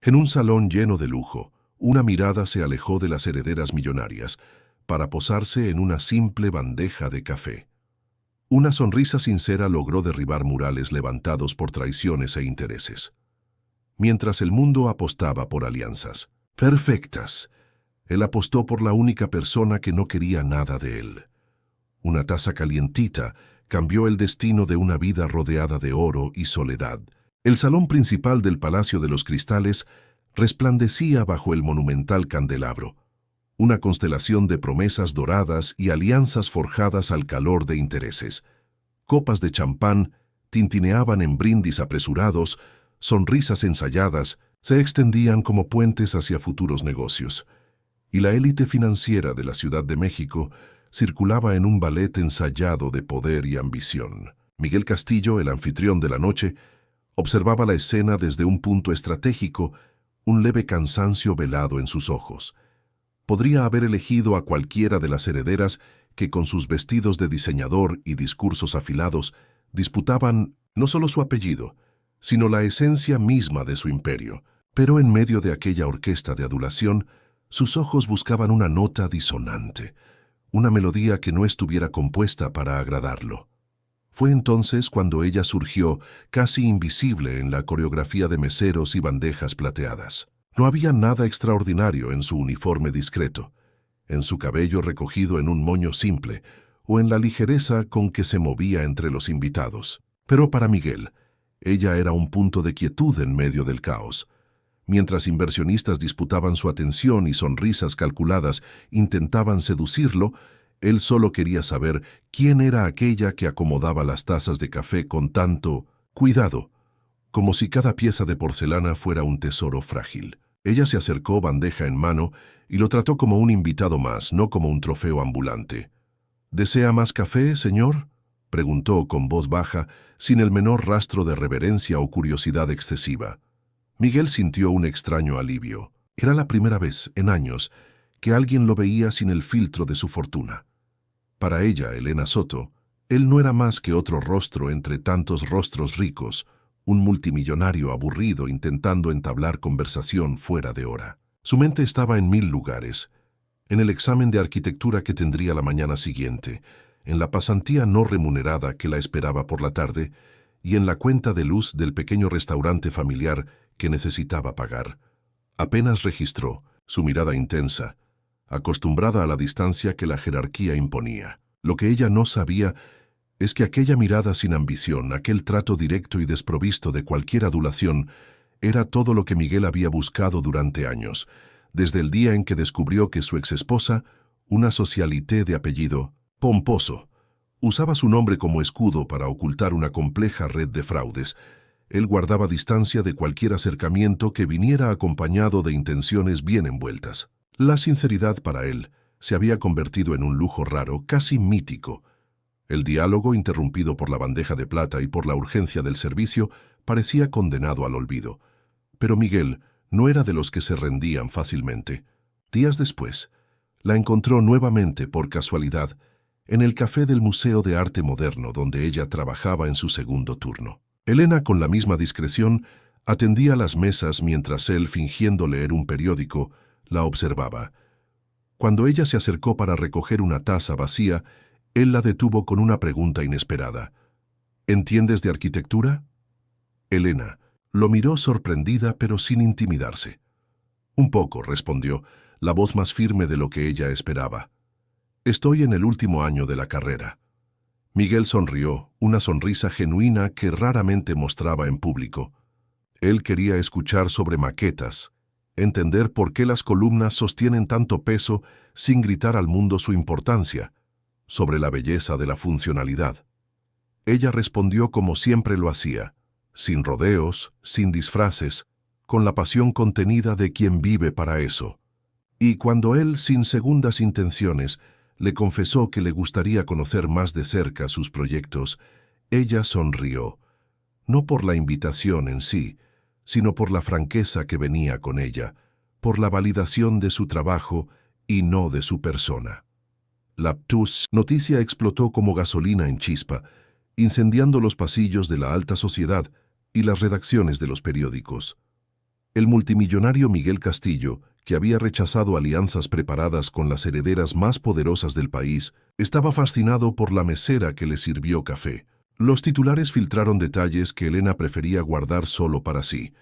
En un salón lleno de lujo, una mirada se alejó de las herederas millonarias para posarse en una simple bandeja de café. Una sonrisa sincera logró derribar murales levantados por traiciones e intereses. Mientras el mundo apostaba por alianzas perfectas, él apostó por la única persona que no quería nada de él. Una taza calientita cambió el destino de una vida rodeada de oro y soledad. El salón principal del Palacio de los Cristales resplandecía bajo el monumental candelabro, una constelación de promesas doradas y alianzas forjadas al calor de intereses. Copas de champán tintineaban en brindis apresurados, sonrisas ensayadas se extendían como puentes hacia futuros negocios, y la élite financiera de la Ciudad de México circulaba en un ballet ensayado de poder y ambición. Miguel Castillo, el anfitrión de la noche, observaba la escena desde un punto estratégico, un leve cansancio velado en sus ojos. Podría haber elegido a cualquiera de las herederas que con sus vestidos de diseñador y discursos afilados disputaban no solo su apellido, sino la esencia misma de su imperio. Pero en medio de aquella orquesta de adulación, sus ojos buscaban una nota disonante, una melodía que no estuviera compuesta para agradarlo. Fue entonces cuando ella surgió, casi invisible en la coreografía de meseros y bandejas plateadas. No había nada extraordinario en su uniforme discreto, en su cabello recogido en un moño simple, o en la ligereza con que se movía entre los invitados. Pero para Miguel, ella era un punto de quietud en medio del caos. Mientras inversionistas disputaban su atención y sonrisas calculadas intentaban seducirlo, él solo quería saber quién era aquella que acomodaba las tazas de café con tanto cuidado, como si cada pieza de porcelana fuera un tesoro frágil. Ella se acercó bandeja en mano y lo trató como un invitado más, no como un trofeo ambulante. ¿Desea más café, señor?, preguntó con voz baja, sin el menor rastro de reverencia o curiosidad excesiva. Miguel sintió un extraño alivio. Era la primera vez, en años, que alguien lo veía sin el filtro de su fortuna. Para ella, Elena Soto, él no era más que otro rostro entre tantos rostros ricos, un multimillonario aburrido intentando entablar conversación fuera de hora. Su mente estaba en 1000 lugares, en el examen de arquitectura que tendría la mañana siguiente, en la pasantía no remunerada que la esperaba por la tarde y en la cuenta de luz del pequeño restaurante familiar que necesitaba pagar. Apenas registró, su mirada intensa, acostumbrada a la distancia que la jerarquía imponía. Lo que ella no sabía es que aquella mirada sin ambición, aquel trato directo y desprovisto de cualquier adulación, era todo lo que Miguel había buscado durante años, desde el día en que descubrió que su exesposa, una socialité de apellido pomposo, usaba su nombre como escudo para ocultar una compleja red de fraudes. Él guardaba distancia de cualquier acercamiento que viniera acompañado de intenciones bien envueltas. La sinceridad para él se había convertido en un lujo raro, casi mítico. El diálogo, interrumpido por la bandeja de plata y por la urgencia del servicio, parecía condenado al olvido. Pero Miguel no era de los que se rendían fácilmente. Días después, la encontró nuevamente por casualidad en el café del Museo de Arte Moderno donde ella trabajaba en su segundo turno. Elena, con la misma discreción, atendía las mesas mientras él, fingiendo leer un periódico, la observaba. Cuando ella se acercó para recoger una taza vacía, él la detuvo con una pregunta inesperada. ¿Entiendes de arquitectura? Elena lo miró sorprendida pero sin intimidarse. Un poco, respondió, la voz más firme de lo que ella esperaba. Estoy en el último año de la carrera. Miguel sonrió, una sonrisa genuina que raramente mostraba en público. Él quería escuchar sobre maquetas, entender por qué las columnas sostienen tanto peso sin gritar al mundo su importancia, sobre la belleza de la funcionalidad. Ella respondió como siempre lo hacía, sin rodeos, sin disfraces, con la pasión contenida de quien vive para eso. Y cuando él, sin segundas intenciones, le confesó que le gustaría conocer más de cerca sus proyectos, ella sonrió, no por la invitación en sí, sino por la franqueza que venía con ella, por la validación de su trabajo y no de su persona. La obtusa noticia explotó como gasolina en chispa, incendiando los pasillos de la alta sociedad y las redacciones de los periódicos. El multimillonario Miguel Castillo, que había rechazado alianzas preparadas con las herederas más poderosas del país, estaba fascinado por la mesera que le sirvió café. Los titulares filtraron detalles que Elena prefería guardar solo para sí.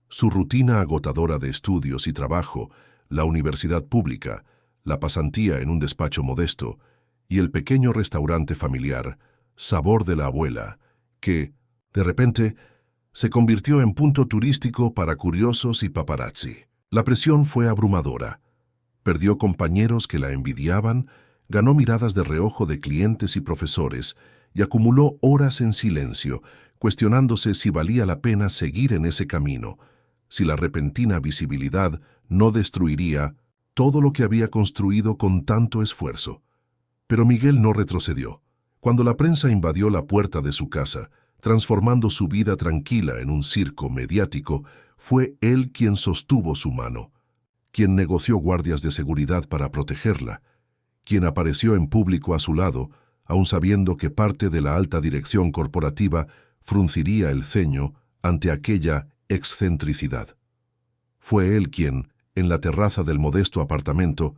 Su rutina agotadora de estudios y trabajo, la universidad pública, la pasantía en un despacho modesto y el pequeño restaurante familiar, Sabor de la Abuela, que, de repente, se convirtió en punto turístico para curiosos y paparazzi. La presión fue abrumadora. Perdió compañeros que la envidiaban, ganó miradas de reojo de clientes y profesores y acumuló horas en silencio, cuestionándose si valía la pena seguir en ese camino, si la repentina visibilidad no destruiría todo lo que había construido con tanto esfuerzo. Pero Miguel no retrocedió. Cuando la prensa invadió la puerta de su casa, transformando su vida tranquila en un circo mediático, fue él quien sostuvo su mano, quien negoció guardias de seguridad para protegerla, quien apareció en público a su lado, aun sabiendo que parte de la alta dirección corporativa frunciría el ceño ante aquella excentricidad. Fue él quien, en la terraza del modesto apartamento,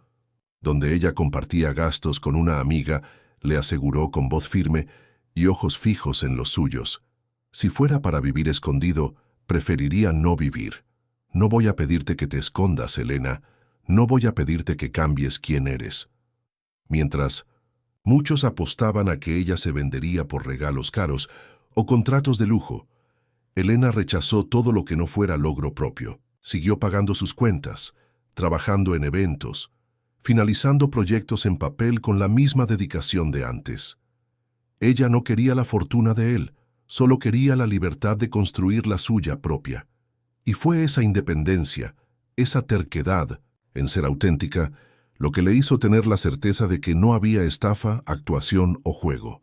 donde ella compartía gastos con una amiga, le aseguró con voz firme y ojos fijos en los suyos: si fuera para vivir escondido, preferiría no vivir. No voy a pedirte que te escondas, Elena. No voy a pedirte que cambies quién eres. Mientras, muchos apostaban a que ella se vendería por regalos caros o contratos de lujo, Elena rechazó todo lo que no fuera logro propio. Siguió pagando sus cuentas, trabajando en eventos, finalizando proyectos en papel con la misma dedicación de antes. Ella no quería la fortuna de él, solo quería la libertad de construir la suya propia. Y fue esa independencia, esa terquedad en ser auténtica, lo que le hizo tener la certeza de que no había estafa, actuación o juego.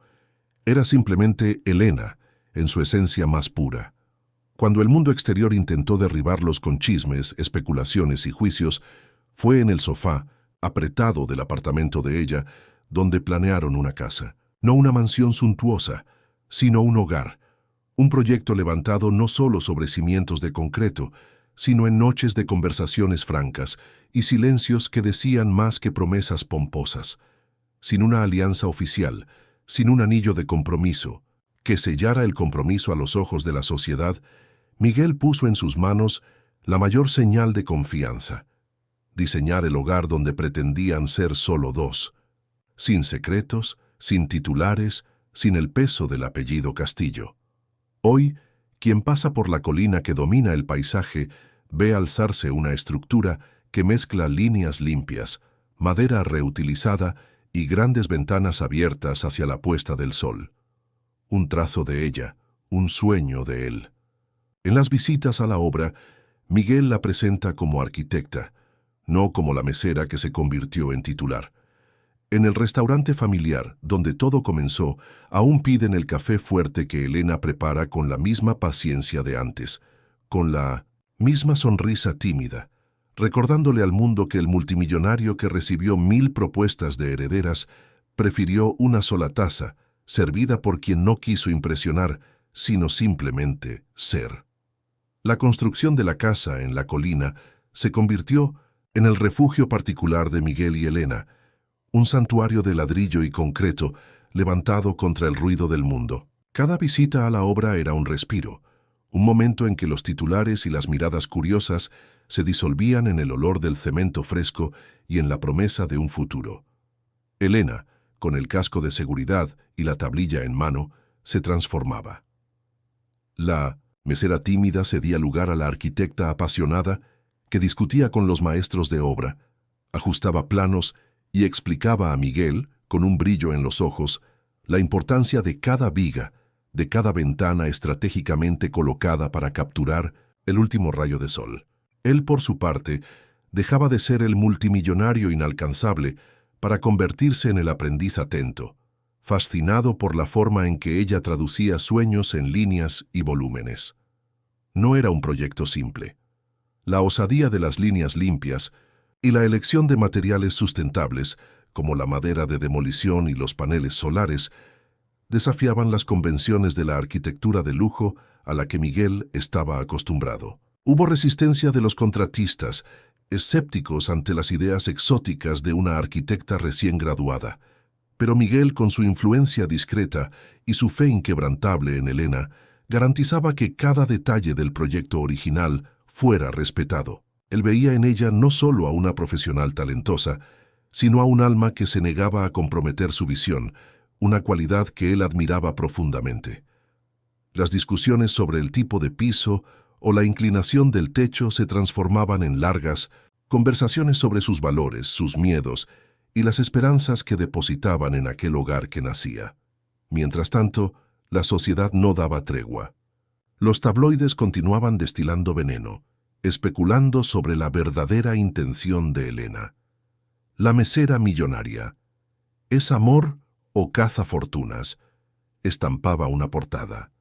Era simplemente Elena, en su esencia más pura. Cuando el mundo exterior intentó derribarlos con chismes, especulaciones y juicios, fue en el sofá, apretado del apartamento de ella, donde planearon una casa. No una mansión suntuosa, sino un hogar. Un proyecto levantado no solo sobre cimientos de concreto, sino en noches de conversaciones francas y silencios que decían más que promesas pomposas. Sin una alianza oficial, sin un anillo de compromiso, que sellara el compromiso a los ojos de la sociedad, Miguel puso en sus manos la mayor señal de confianza: diseñar el hogar donde pretendían ser solo dos, sin secretos, sin titulares, sin el peso del apellido Castillo. Hoy, quien pasa por la colina que domina el paisaje ve alzarse una estructura que mezcla líneas limpias, madera reutilizada y grandes ventanas abiertas hacia la puesta del sol. Un trazo de ella, un sueño de él. En las visitas a la obra, Miguel la presenta como arquitecta, no como la mesera que se convirtió en titular. En el restaurante familiar, donde todo comenzó, aún piden el café fuerte que Elena prepara con la misma paciencia de antes, con la misma sonrisa tímida, recordándole al mundo que el multimillonario que recibió 1000 propuestas de herederas prefirió una sola taza, servida por quien no quiso impresionar, sino simplemente ser. La construcción de la casa en la colina se convirtió en el refugio particular de Miguel y Elena, un santuario de ladrillo y concreto levantado contra el ruido del mundo. Cada visita a la obra era un respiro, un momento en que los titulares y las miradas curiosas se disolvían en el olor del cemento fresco y en la promesa de un futuro. Elena, con el casco de seguridad y la tablilla en mano, se transformaba. La mesera tímida cedía lugar a la arquitecta apasionada que discutía con los maestros de obra, ajustaba planos y explicaba a Miguel, con un brillo en los ojos, la importancia de cada viga, de cada ventana estratégicamente colocada para capturar el último rayo de sol. Él, por su parte, dejaba de ser el multimillonario inalcanzable para convertirse en el aprendiz atento, fascinado por la forma en que ella traducía sueños en líneas y volúmenes. No era un proyecto simple. La osadía de las líneas limpias y la elección de materiales sustentables, como la madera de demolición y los paneles solares, desafiaban las convenciones de la arquitectura de lujo a la que Miguel estaba acostumbrado. Hubo resistencia de los contratistas, escépticos ante las ideas exóticas de una arquitecta recién graduada. Pero Miguel, con su influencia discreta y su fe inquebrantable en Elena, garantizaba que cada detalle del proyecto original fuera respetado. Él veía en ella no solo a una profesional talentosa, sino a un alma que se negaba a comprometer su visión, una cualidad que él admiraba profundamente. Las discusiones sobre el tipo de piso o la inclinación del techo se transformaban en largas conversaciones sobre sus valores, sus miedos y las esperanzas que depositaban en aquel hogar que nacía. Mientras tanto, la sociedad no daba tregua. Los tabloides continuaban destilando veneno, especulando sobre la verdadera intención de Elena. La mesera millonaria. ¿Es amor o caza fortunas?, estampaba una portada.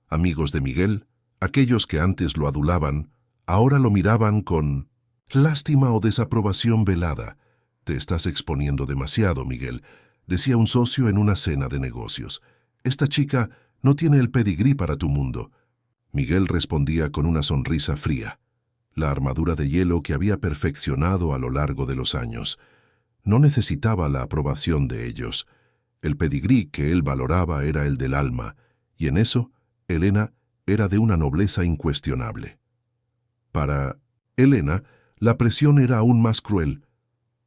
Amigos de Miguel, aquellos que antes lo adulaban, ahora lo miraban con lástima o desaprobación velada. «Te estás exponiendo demasiado, Miguel», decía un socio en una cena de negocios. «Esta chica no tiene el pedigrí para tu mundo». Miguel respondía con una sonrisa fría, la armadura de hielo que había perfeccionado a lo largo de los años. No necesitaba la aprobación de ellos. El pedigrí que él valoraba era el del alma, y en eso, Elena era de una nobleza incuestionable. Para Elena, la presión era aún más cruel.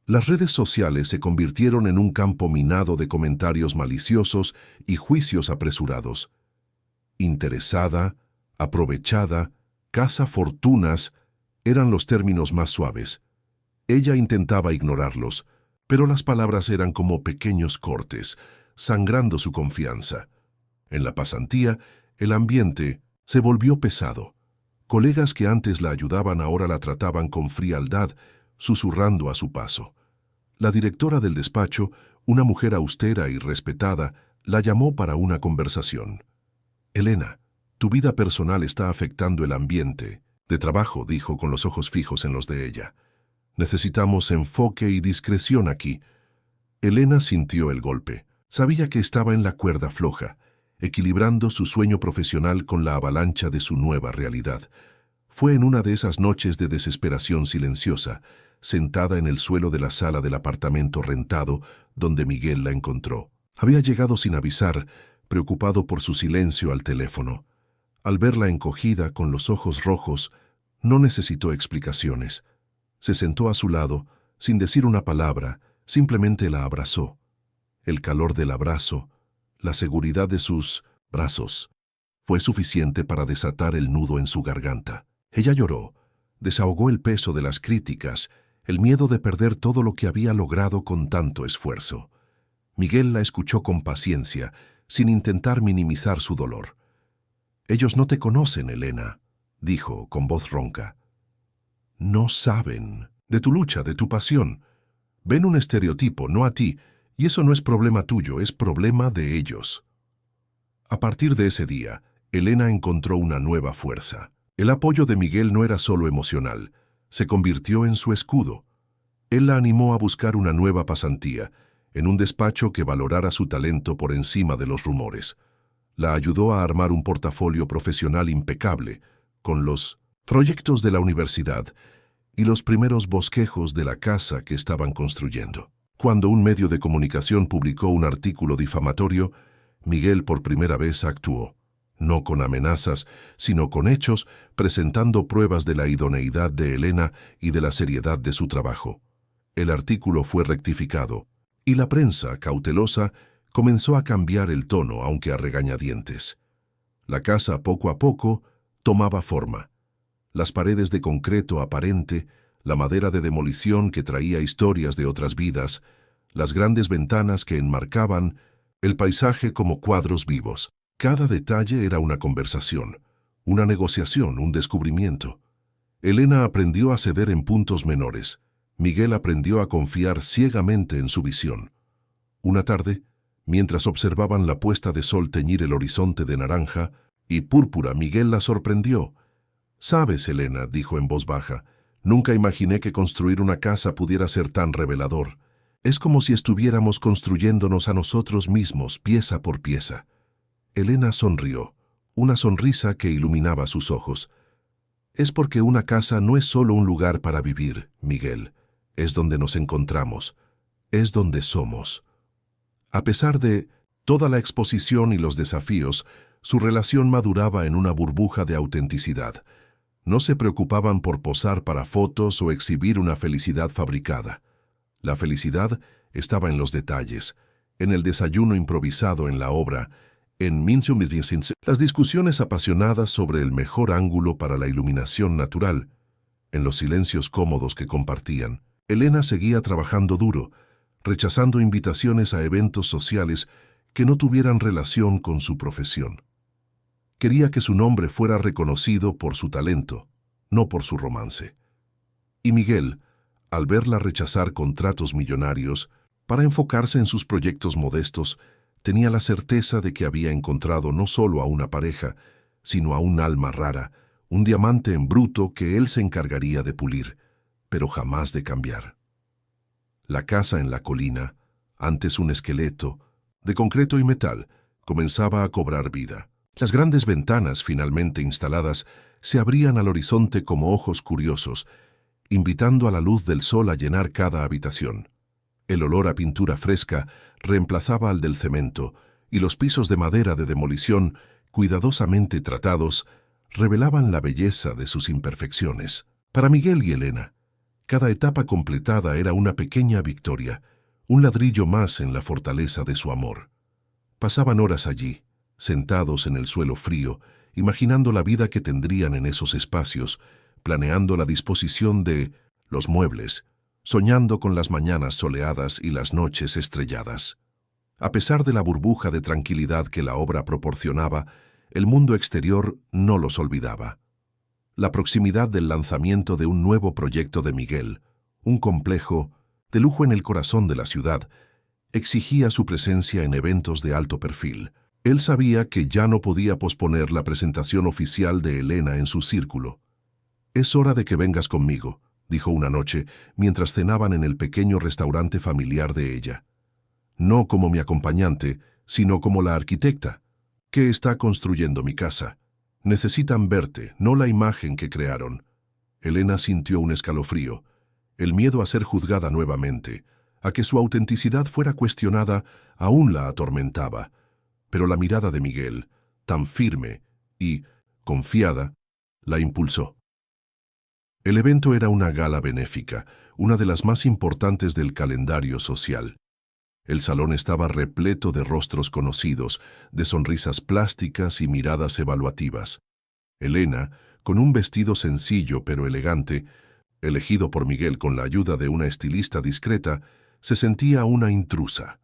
Las redes sociales se convirtieron en un campo minado de comentarios maliciosos y juicios apresurados. Interesada, aprovechada, caza fortunas, eran los términos más suaves. Ella intentaba ignorarlos, pero las palabras eran como pequeños cortes, sangrando su confianza. En la pasantía, el ambiente se volvió pesado. Colegas que antes la ayudaban ahora la trataban con frialdad, susurrando a su paso. La directora del despacho, una mujer austera y respetada, la llamó para una conversación. «Elena, tu vida personal está afectando el ambiente de trabajo», dijo con los ojos fijos en los de ella. «Necesitamos enfoque y discreción aquí». Elena sintió el golpe. Sabía que estaba en la cuerda floja, equilibrando su sueño profesional con la avalancha de su nueva realidad. Fue en una de esas noches de desesperación silenciosa, sentada en el suelo de la sala del apartamento rentado, donde Miguel la encontró. Había llegado sin avisar, preocupado por su silencio al teléfono. Al verla encogida, con los ojos rojos, no necesitó explicaciones. Se sentó a su lado, sin decir una palabra, simplemente la abrazó. El calor del abrazo, la seguridad de sus brazos, fue suficiente para desatar el nudo en su garganta. Ella lloró, desahogó el peso de las críticas, el miedo de perder todo lo que había logrado con tanto esfuerzo. Miguel la escuchó con paciencia, sin intentar minimizar su dolor. «Ellos no te conocen, Elena», dijo con voz ronca. «No saben de tu lucha, de tu pasión. Ven un estereotipo, no a ti, y eso no es problema tuyo, es problema de ellos». A partir de ese día, Elena encontró una nueva fuerza. El apoyo de Miguel no era solo emocional, se convirtió en su escudo. Él la animó a buscar una nueva pasantía, en un despacho que valorara su talento por encima de los rumores. La ayudó a armar un portafolio profesional impecable, con los proyectos de la universidad y los primeros bosquejos de la casa que estaban construyendo. Cuando un medio de comunicación publicó un artículo difamatorio, Miguel por primera vez actuó, no con amenazas, sino con hechos, presentando pruebas de la idoneidad de Elena y de la seriedad de su trabajo. El artículo fue rectificado, y la prensa, cautelosa, comenzó a cambiar el tono, aunque a regañadientes. La casa, poco a poco, tomaba forma. Las paredes de concreto aparente, la madera de demolición que traía historias de otras vidas, las grandes ventanas que enmarcaban el paisaje como cuadros vivos. Cada detalle era una conversación, una negociación, un descubrimiento. Elena aprendió a ceder en puntos menores. Miguel aprendió a confiar ciegamente en su visión. Una tarde, mientras observaban la puesta de sol teñir el horizonte de naranja y púrpura, Miguel la sorprendió. «Sabes, Elena», dijo en voz baja, «nunca imaginé que construir una casa pudiera ser tan revelador. Es como si estuviéramos construyéndonos a nosotros mismos, pieza por pieza». Elena sonrió, una sonrisa que iluminaba sus ojos. Es porque una casa no es solo un lugar para vivir, Miguel. Es donde nos encontramos. Es donde somos. A pesar de toda la exposición y los desafíos, su relación maduraba en una burbuja de autenticidad. No se preocupaban por posar para fotos o exhibir una felicidad fabricada. La felicidad estaba en los detalles, en el desayuno improvisado en la obra, en las discusiones apasionadas sobre el mejor ángulo para la iluminación natural, en los silencios cómodos que compartían. Elena seguía trabajando duro, rechazando invitaciones a eventos sociales que no tuvieran relación con su profesión. Quería que su nombre fuera reconocido por su talento, no por su romance. Y Miguel, al verla rechazar contratos millonarios para enfocarse en sus proyectos modestos, tenía la certeza de que había encontrado no solo a una pareja, sino a un alma rara, un diamante en bruto que él se encargaría de pulir, pero jamás de cambiar. La casa en la colina, antes un esqueleto, de concreto y metal, comenzaba a cobrar vida. Las grandes ventanas finalmente instaladas se abrían al horizonte como ojos curiosos, invitando a la luz del sol a llenar cada habitación. El olor a pintura fresca reemplazaba al del cemento, y los pisos de madera de demolición, cuidadosamente tratados, revelaban la belleza de sus imperfecciones. Para Miguel y Elena, cada etapa completada era una pequeña victoria, un ladrillo más en la fortaleza de su amor. Pasaban horas allí, sentados en el suelo frío, imaginando la vida que tendrían en esos espacios, planeando la disposición de los muebles, soñando con las mañanas soleadas y las noches estrelladas. A pesar de la burbuja de tranquilidad que la obra proporcionaba, el mundo exterior no los olvidaba. La proximidad del lanzamiento de un nuevo proyecto de Miguel, un complejo de lujo en el corazón de la ciudad, exigía su presencia en eventos de alto perfil. Él sabía que ya no podía posponer la presentación oficial de Elena en su círculo. «Es hora de que vengas conmigo», dijo una noche, mientras cenaban en el pequeño restaurante familiar de ella. «No como mi acompañante, sino como la arquitecta, que está construyendo mi casa. Necesitan verte, no la imagen que crearon». Elena sintió un escalofrío. El miedo a ser juzgada nuevamente, a que su autenticidad fuera cuestionada, aún la atormentaba. Pero la mirada de Miguel, tan firme y confiada, la impulsó. El evento era una gala benéfica, una de las más importantes del calendario social. El salón estaba repleto de rostros conocidos, de sonrisas plásticas y miradas evaluativas. Elena, con un vestido sencillo pero elegante, elegido por Miguel con la ayuda de una estilista discreta, se sentía una intrusa.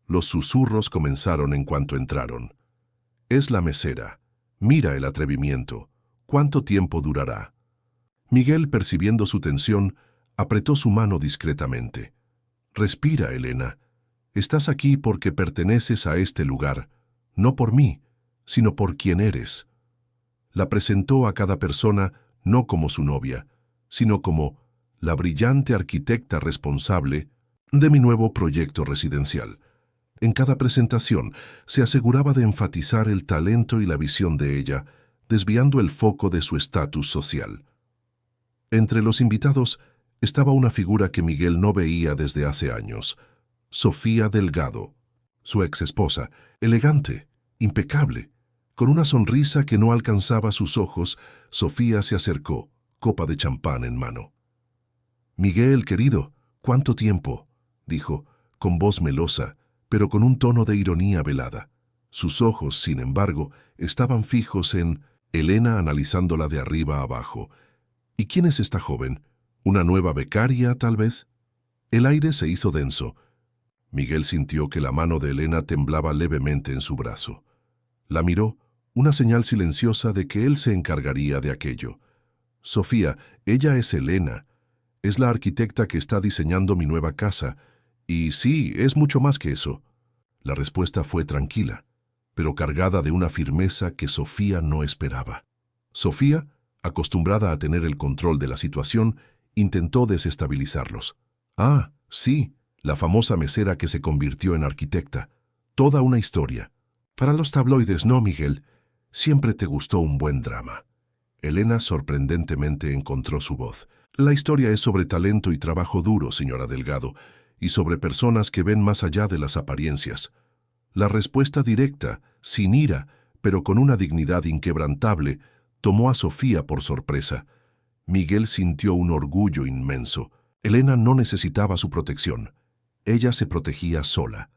Los susurros comenzaron en cuanto entraron. «Es la mesera. Mira el atrevimiento. ¿Cuánto tiempo durará?» Miguel, percibiendo su tensión, apretó su mano discretamente. «Respira, Elena. Estás aquí porque perteneces a este lugar, no por mí, sino por quien eres». La presentó a cada persona no como su novia, sino como la brillante arquitecta responsable de mi nuevo proyecto residencial. En cada presentación se aseguraba de enfatizar el talento y la visión de ella, desviando el foco de su estatus social. Entre los invitados estaba una figura que Miguel no veía desde hace años: Sofía Delgado, su exesposa, elegante, impecable. Con una sonrisa que no alcanzaba sus ojos, Sofía se acercó, copa de champán en mano. «Miguel, querido, ¿cuánto tiempo?», dijo, con voz melosa, pero con un tono de ironía velada. Sus ojos, sin embargo, estaban fijos en Elena, analizándola de arriba a abajo. «¿Y quién es esta joven? ¿Una nueva becaria, tal vez?» El aire se hizo denso. Miguel sintió que la mano de Elena temblaba levemente en su brazo. La miró, una señal silenciosa de que él se encargaría de aquello. «Sofía, ella es Elena. Es la arquitecta que está diseñando mi nueva casa. Y sí, es mucho más que eso». La respuesta fue tranquila, pero cargada de una firmeza que Sofía no esperaba. Sofía, acostumbrada a tener el control de la situación, intentó desestabilizarlos. «Ah, sí, la famosa mesera que se convirtió en arquitecta. Toda una historia. Para los tabloides, ¿no, Miguel? Siempre te gustó un buen drama». Elena sorprendentemente encontró su voz. La historia es sobre talento y trabajo duro, señora Delgado, y sobre personas que ven más allá de las apariencias. La respuesta directa, sin ira, pero con una dignidad inquebrantable, tomó a Sofía por sorpresa. Miguel sintió un orgullo inmenso. Elena no necesitaba su protección. Ella se protegía sola.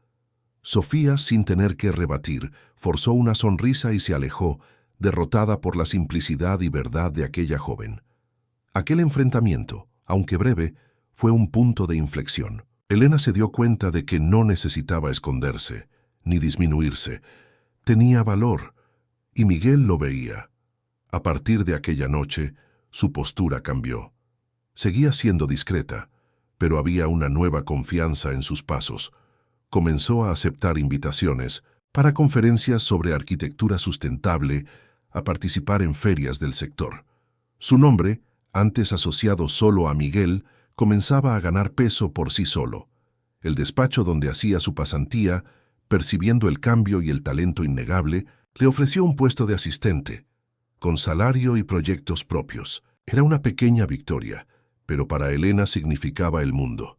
Sofía, sin tener que rebatir, forzó una sonrisa y se alejó, derrotada por la simplicidad y verdad de aquella joven. Aquel enfrentamiento, aunque breve, fue un punto de inflexión. Elena se dio cuenta de que no necesitaba esconderse, ni disminuirse. Tenía valor, y Miguel lo veía. A partir de aquella noche, su postura cambió. Seguía siendo discreta, pero había una nueva confianza en sus pasos. Comenzó a aceptar invitaciones para conferencias sobre arquitectura sustentable, a participar en ferias del sector. Su nombre, antes asociado solo a Miguel, comenzaba a ganar peso por sí solo. El despacho donde hacía su pasantía, percibiendo el cambio y el talento innegable, le ofreció un puesto de asistente, con salario y proyectos propios. Era una pequeña victoria, pero para Elena significaba el mundo.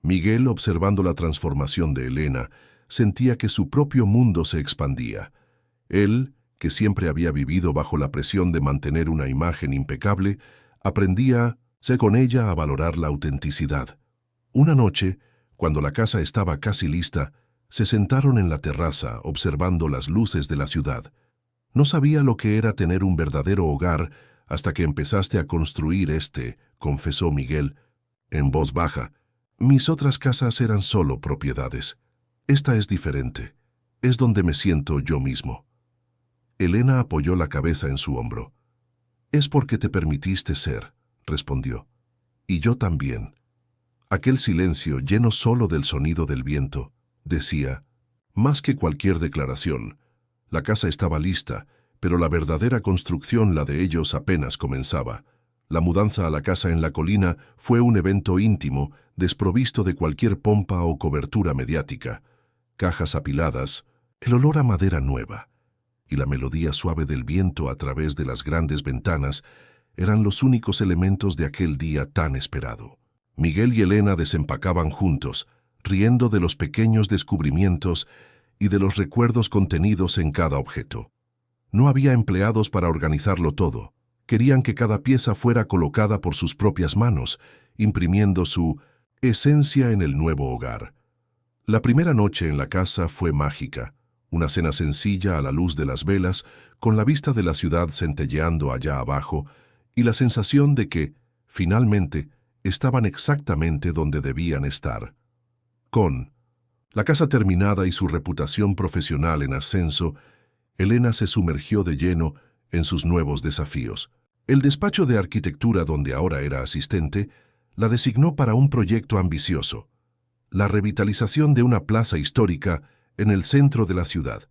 Miguel, observando la transformación de Elena, sentía que su propio mundo se expandía. Él, que siempre había vivido bajo la presión de mantener una imagen impecable, aprendía, con ella, a valorar la autenticidad. Una noche, cuando la casa estaba casi lista, se sentaron en la terraza observando las luces de la ciudad. No sabía lo que era tener un verdadero hogar hasta que empezaste a construir este, confesó Miguel, en voz baja. Mis otras casas eran solo propiedades. Esta es diferente. Es donde me siento yo mismo. Elena apoyó la cabeza en su hombro. Es porque te permitiste ser, respondió. Y yo también. Aquel silencio, lleno solo del sonido del viento, decía, más que cualquier declaración. La casa estaba lista, pero la verdadera construcción, la de ellos, apenas comenzaba. La mudanza a la casa en la colina fue un evento íntimo, desprovisto de cualquier pompa o cobertura mediática. Cajas apiladas, el olor a madera nueva y la melodía suave del viento a través de las grandes ventanas eran los únicos elementos de aquel día tan esperado. Miguel y Elena desempacaban juntos, riendo de los pequeños descubrimientos y de los recuerdos contenidos en cada objeto. No había empleados para organizarlo todo. Querían que cada pieza fuera colocada por sus propias manos, imprimiendo su esencia en el nuevo hogar. La primera noche en la casa fue mágica. Una cena sencilla a la luz de las velas, con la vista de la ciudad centelleando allá abajo, y la sensación de que, finalmente, estaban exactamente donde debían estar. Con la casa terminada y su reputación profesional en ascenso, Elena se sumergió de lleno en sus nuevos desafíos. El despacho de arquitectura donde ahora era asistente la designó para un proyecto ambicioso: la revitalización de una plaza histórica en el centro de la ciudad.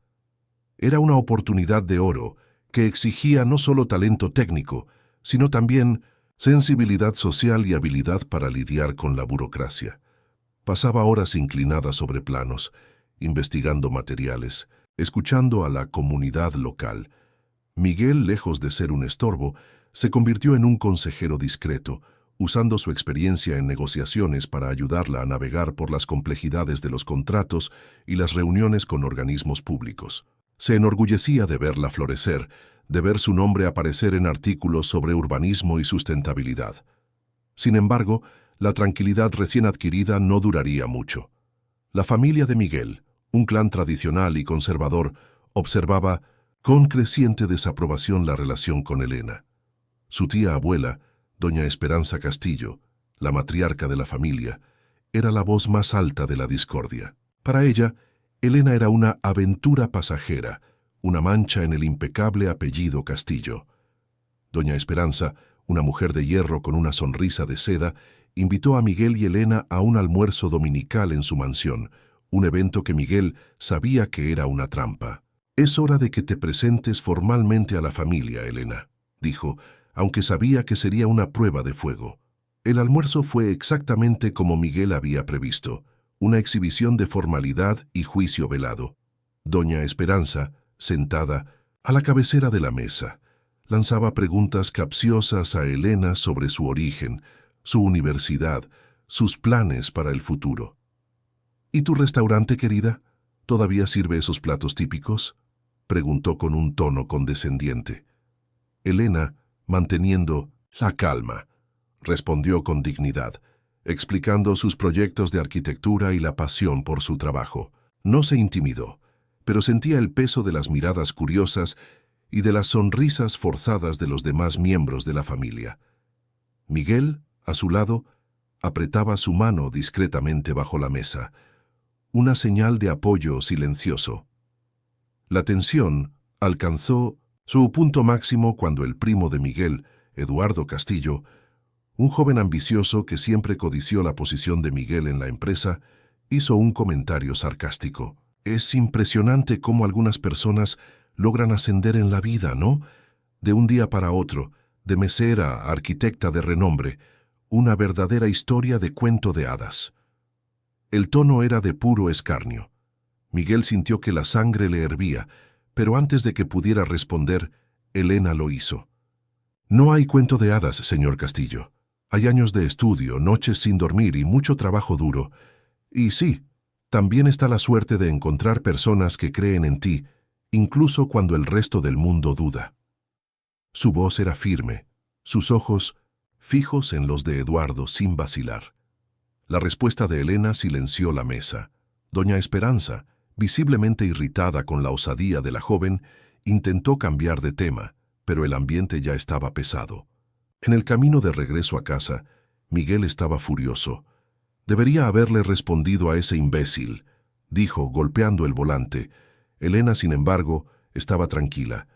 Era una oportunidad de oro que exigía no solo talento técnico, sino también sensibilidad social y habilidad para lidiar con la burocracia. Pasaba horas inclinada sobre planos, investigando materiales, escuchando a la comunidad local. Miguel, lejos de ser un estorbo, se convirtió en un consejero discreto, usando su experiencia en negociaciones para ayudarla a navegar por las complejidades de los contratos y las reuniones con organismos públicos. Se enorgullecía de verla florecer, de ver su nombre aparecer en artículos sobre urbanismo y sustentabilidad. Sin embargo, la tranquilidad recién adquirida no duraría mucho. La familia de Miguel, un clan tradicional y conservador, observaba con creciente desaprobación la relación con Elena. Su tía abuela, doña Esperanza Castillo, la matriarca de la familia, era la voz más alta de la discordia. Para ella, Elena era una aventura pasajera, una mancha en el impecable apellido Castillo. Doña Esperanza, una mujer de hierro con una sonrisa de seda, invitó a Miguel y Elena a un almuerzo dominical en su mansión, un evento que Miguel sabía que era una trampa. «Es hora de que te presentes formalmente a la familia, Elena», dijo, aunque sabía que sería una prueba de fuego. El almuerzo fue exactamente como Miguel había previsto, una exhibición de formalidad y juicio velado. Doña Esperanza, sentada a la cabecera de la mesa, Lanzaba preguntas capciosas a Elena sobre su origen, su universidad, sus planes para el futuro. ¿Y tu restaurante, querida? ¿Todavía sirve esos platos típicos?, preguntó con un tono condescendiente. Elena, manteniendo la calma, respondió con dignidad, explicando sus proyectos de arquitectura y la pasión por su trabajo. No se intimidó, pero sentía el peso de las miradas curiosas y de las sonrisas forzadas de los demás miembros de la familia. Miguel, a su lado, apretaba su mano discretamente bajo la mesa, una señal de apoyo silencioso. La tensión alcanzó su punto máximo cuando el primo de Miguel, Eduardo Castillo, un joven ambicioso que siempre codició la posición de Miguel en la empresa, hizo un comentario sarcástico. Es impresionante cómo algunas personas logran ascender en la vida, ¿no? De un día para otro, de mesera a arquitecta de renombre, una verdadera historia de cuento de hadas. El tono era de puro escarnio. Miguel sintió que la sangre le hervía, pero antes de que pudiera responder, Elena lo hizo. No hay cuento de hadas, señor Castillo. Hay años de estudio, noches sin dormir y mucho trabajo duro. Y sí, también está la suerte de encontrar personas que creen en ti, incluso cuando el resto del mundo duda. Su voz era firme, sus ojos fijos en los de Eduardo sin vacilar. La respuesta de Elena silenció la mesa. Doña Esperanza, visiblemente irritada con la osadía de la joven, intentó cambiar de tema, pero el ambiente ya estaba pesado. En el camino de regreso a casa, Miguel estaba furioso. Debería haberle respondido a ese imbécil, dijo, golpeando el volante. Elena, sin embargo, estaba tranquila.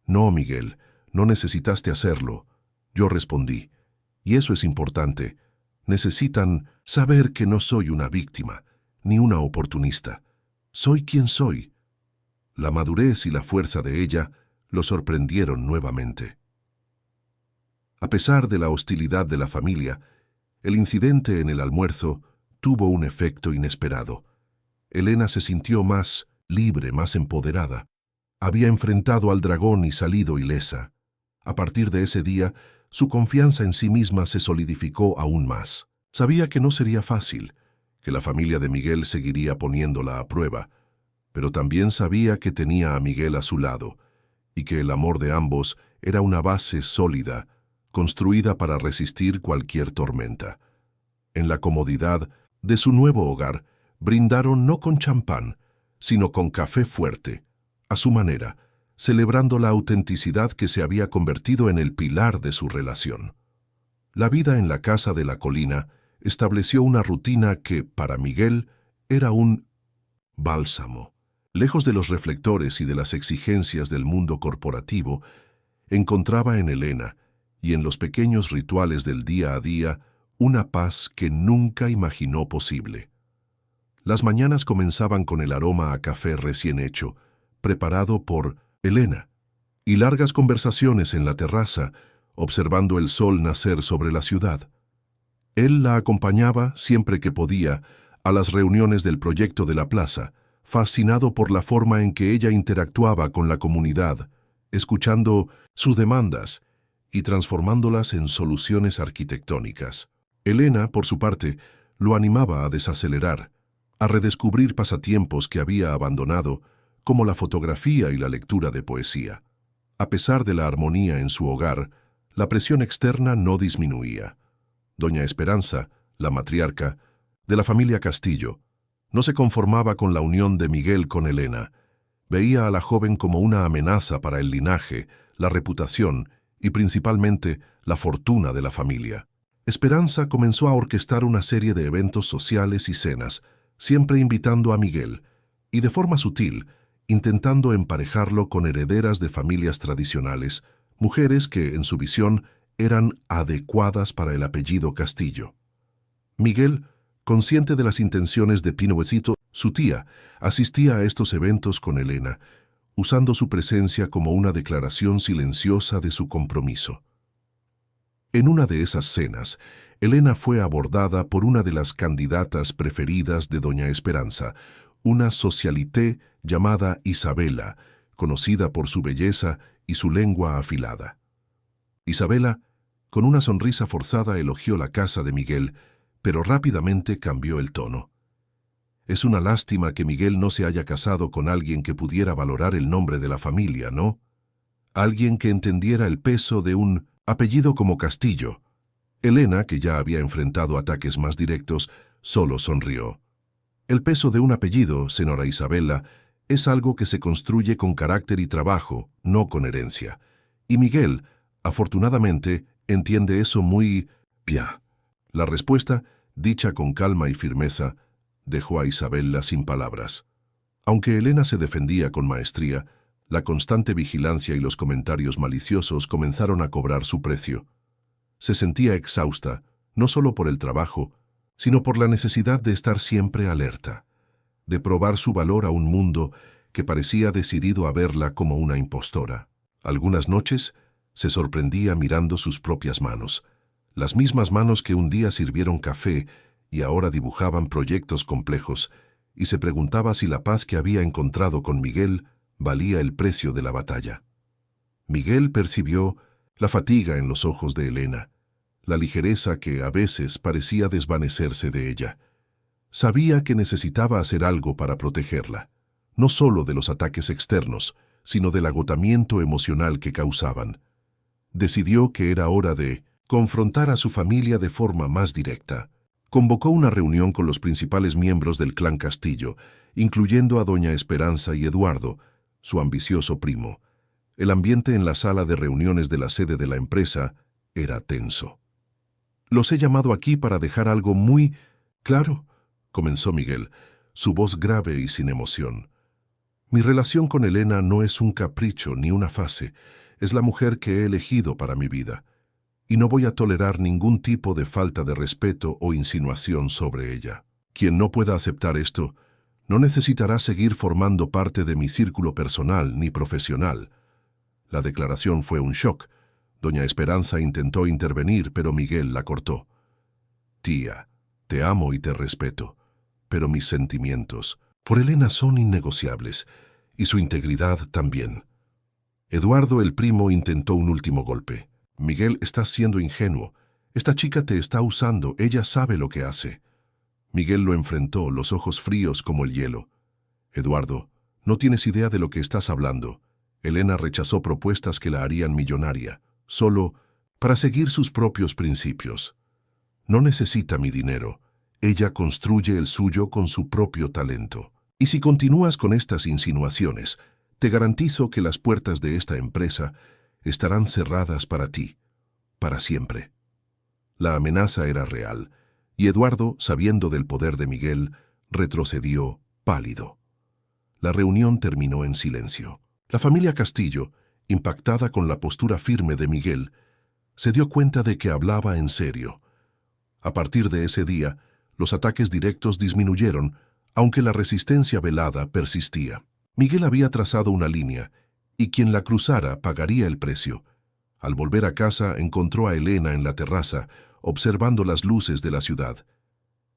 No, Miguel, no necesitaste hacerlo. Yo respondí. Y eso es importante. Necesitan saber que no soy una víctima, ni una oportunista. Soy quien soy. La madurez y la fuerza de ella lo sorprendieron nuevamente. A pesar de la hostilidad de la familia, el incidente en el almuerzo tuvo un efecto inesperado. Elena se sintió más libre, más empoderada. Había enfrentado al dragón y salido ilesa. A partir de ese día, su confianza en sí misma se solidificó aún más. Sabía que no sería fácil, que la familia de Miguel seguiría poniéndola a prueba, pero también sabía que tenía a Miguel a su lado y que el amor de ambos era una base sólida, construida para resistir cualquier tormenta. En la comodidad de su nuevo hogar, brindaron no con champán, sino con café fuerte, a su manera, celebrando la autenticidad que se había convertido en el pilar de su relación. La vida en la casa de la colina estableció una rutina que, para Miguel, era un bálsamo. Lejos de los reflectores y de las exigencias del mundo corporativo, encontraba en Elena y en los pequeños rituales del día a día una paz que nunca imaginó posible. Las mañanas comenzaban con el aroma a café recién hecho, preparado por Elena, y largas conversaciones en la terraza, observando el sol nacer sobre la ciudad. Él la acompañaba, siempre que podía, a las reuniones del proyecto de la plaza, fascinado por la forma en que ella interactuaba con la comunidad, escuchando sus demandas y transformándolas en soluciones arquitectónicas. Elena, por su parte, lo animaba a desacelerar, a redescubrir pasatiempos que había abandonado, como la fotografía y la lectura de poesía. A pesar de la armonía en su hogar, la presión externa no disminuía. Doña Esperanza, la matriarca, de la familia Castillo, no se conformaba con la unión de Miguel con Elena. Veía a la joven como una amenaza para el linaje, la reputación y principalmente la fortuna de la familia. Esperanza comenzó a orquestar una serie de eventos sociales y cenas, siempre invitando a Miguel, y de forma sutil, intentando emparejarlo con herederas de familias tradicionales, mujeres que, en su visión, eran adecuadas para el apellido Castillo. Miguel, consciente de las intenciones de Pinuecito, su tía, asistía a estos eventos con Elena, usando su presencia como una declaración silenciosa de su compromiso. En una de esas cenas, Elena fue abordada por una de las candidatas preferidas de Doña Esperanza, una socialité llamada Isabela, conocida por su belleza y su lengua afilada. Isabela, con una sonrisa forzada, elogió la casa de Miguel, pero rápidamente cambió el tono. Es una lástima que Miguel no se haya casado con alguien que pudiera valorar el nombre de la familia, ¿no? Alguien que entendiera el peso de un apellido como Castillo. Elena, que ya había enfrentado ataques más directos, solo sonrió. El peso de un apellido, señora Isabela, es algo que se construye con carácter y trabajo, no con herencia. Y Miguel, afortunadamente, entiende eso muy bien. La respuesta, dicha con calma y firmeza, dejó a Isabela sin palabras. Aunque Elena se defendía con maestría, la constante vigilancia y los comentarios maliciosos comenzaron a cobrar su precio. Se sentía exhausta, no solo por el trabajo, sino por la necesidad de estar siempre alerta, de probar su valor a un mundo que parecía decidido a verla como una impostora. Algunas noches se sorprendía mirando sus propias manos, las mismas manos que un día sirvieron café y ahora dibujaban proyectos complejos, y se preguntaba si la paz que había encontrado con Miguel valía el precio de la batalla. Miguel percibió la fatiga en los ojos de Elena, la ligereza que a veces parecía desvanecerse de ella. Sabía que necesitaba hacer algo para protegerla, no solo de los ataques externos, sino del agotamiento emocional que causaban. Decidió que era hora de confrontar a su familia de forma más directa. Convocó una reunión con los principales miembros del clan Castillo, incluyendo a doña Esperanza y Eduardo, su ambicioso primo. El ambiente en la sala de reuniones de la sede de la empresa era tenso. «Los he llamado aquí para dejar algo muy claro», comenzó Miguel, su voz grave y sin emoción. «Mi relación con Elena no es un capricho ni una fase, es la mujer que he elegido para mi vida, y no voy a tolerar ningún tipo de falta de respeto o insinuación sobre ella. Quien no pueda aceptar esto, no necesitará seguir formando parte de mi círculo personal ni profesional». La declaración fue un shock. Doña Esperanza intentó intervenir, pero Miguel la cortó. «Tía, te amo y te respeto, pero mis sentimientos por Elena son innegociables, y su integridad también». Eduardo, el primo, intentó un último golpe. «Miguel, estás siendo ingenuo. Esta chica te está usando, ella sabe lo que hace». Miguel lo enfrentó, los ojos fríos como el hielo. «Eduardo, no tienes idea de lo que estás hablando. Elena rechazó propuestas que la harían millonaria, solo para seguir sus propios principios. No necesita mi dinero. Ella construye el suyo con su propio talento. Y si continúas con estas insinuaciones, te garantizo que las puertas de esta empresa estarán cerradas para ti, para siempre». La amenaza era real, y Eduardo, sabiendo del poder de Miguel, retrocedió pálido. La reunión terminó en silencio. La familia Castillo, impactada con la postura firme de Miguel, se dio cuenta de que hablaba en serio. A partir de ese día, los ataques directos disminuyeron, aunque la resistencia velada persistía. Miguel había trazado una línea, y quien la cruzara pagaría el precio. Al volver a casa, encontró a Elena en la terraza, observando las luces de la ciudad.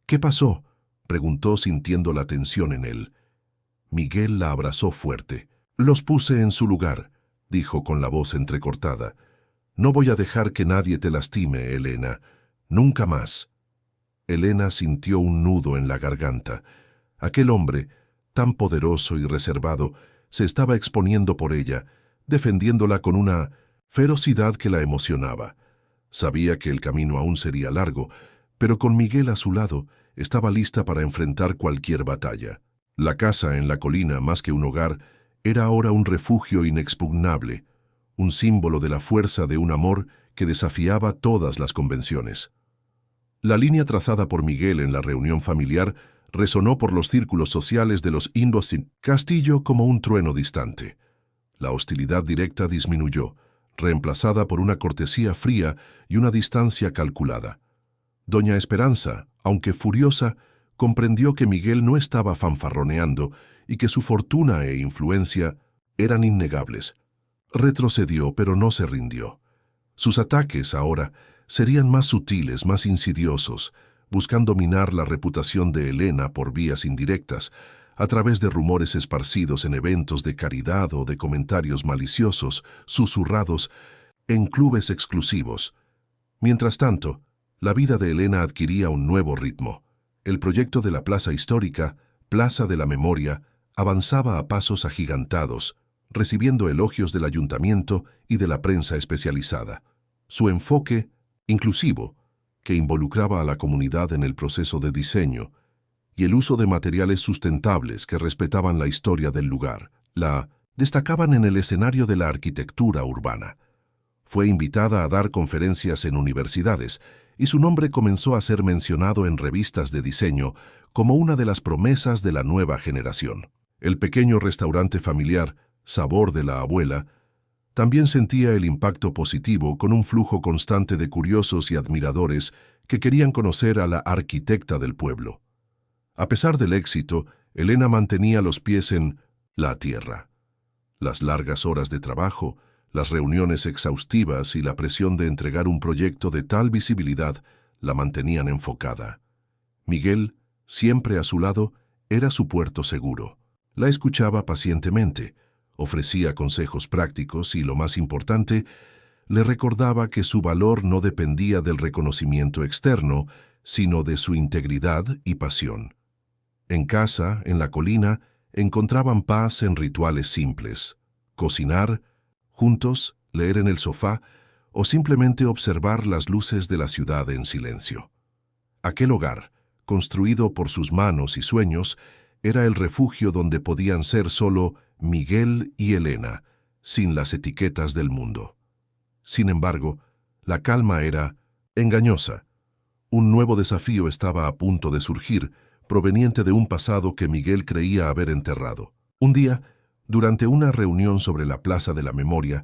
«¿Qué pasó?», preguntó sintiendo la tensión en él. Miguel la abrazó fuerte. «Los puse en su lugar», dijo con la voz entrecortada. «No voy a dejar que nadie te lastime, Elena. Nunca más». Elena sintió un nudo en la garganta. Aquel hombre, tan poderoso y reservado, se estaba exponiendo por ella, defendiéndola con una ferocidad que la emocionaba. Sabía que el camino aún sería largo, pero con Miguel a su lado, estaba lista para enfrentar cualquier batalla. La casa en la colina, más que un hogar, era ahora un refugio inexpugnable, un símbolo de la fuerza de un amor que desafiaba todas las convenciones. La línea trazada por Miguel en la reunión familiar resonó por los círculos sociales de los indios sin Castillo como un trueno distante. La hostilidad directa disminuyó, reemplazada por una cortesía fría y una distancia calculada. Doña Esperanza, aunque furiosa, comprendió que Miguel no estaba fanfarroneando y que su fortuna e influencia eran innegables. Retrocedió, pero no se rindió. Sus ataques ahora serían más sutiles, más insidiosos, buscando minar la reputación de Elena por vías indirectas, a través de rumores esparcidos en eventos de caridad o de comentarios maliciosos, susurrados, en clubes exclusivos. Mientras tanto, la vida de Elena adquiría un nuevo ritmo. El proyecto de la Plaza Histórica, Plaza de la Memoria, avanzaba a pasos agigantados, recibiendo elogios del ayuntamiento y de la prensa especializada. Su enfoque, inclusivo, que involucraba a la comunidad en el proceso de diseño, y el uso de materiales sustentables que respetaban la historia del lugar, destacaban en el escenario de la arquitectura urbana. Fue invitada a dar conferencias en universidades, y su nombre comenzó a ser mencionado en revistas de diseño como una de las promesas de la nueva generación. El pequeño restaurante familiar, Sabor de la Abuela, también sentía el impacto positivo con un flujo constante de curiosos y admiradores que querían conocer a la arquitecta del pueblo. A pesar del éxito, Elena mantenía los pies en la tierra. Las largas horas de trabajo, las reuniones exhaustivas y la presión de entregar un proyecto de tal visibilidad la mantenían enfocada. Miguel, siempre a su lado, era su puerto seguro. La escuchaba pacientemente, ofrecía consejos prácticos y, lo más importante, le recordaba que su valor no dependía del reconocimiento externo, sino de su integridad y pasión. En casa, en la colina, encontraban paz en rituales simples: cocinar, juntos, leer en el sofá o simplemente observar las luces de la ciudad en silencio. Aquel hogar, construido por sus manos y sueños, era el refugio donde podían ser solo Miguel y Elena, sin las etiquetas del mundo. Sin embargo, la calma era engañosa. Un nuevo desafío estaba a punto de surgir, proveniente de un pasado que Miguel creía haber enterrado. Un día, durante una reunión sobre la Plaza de la Memoria,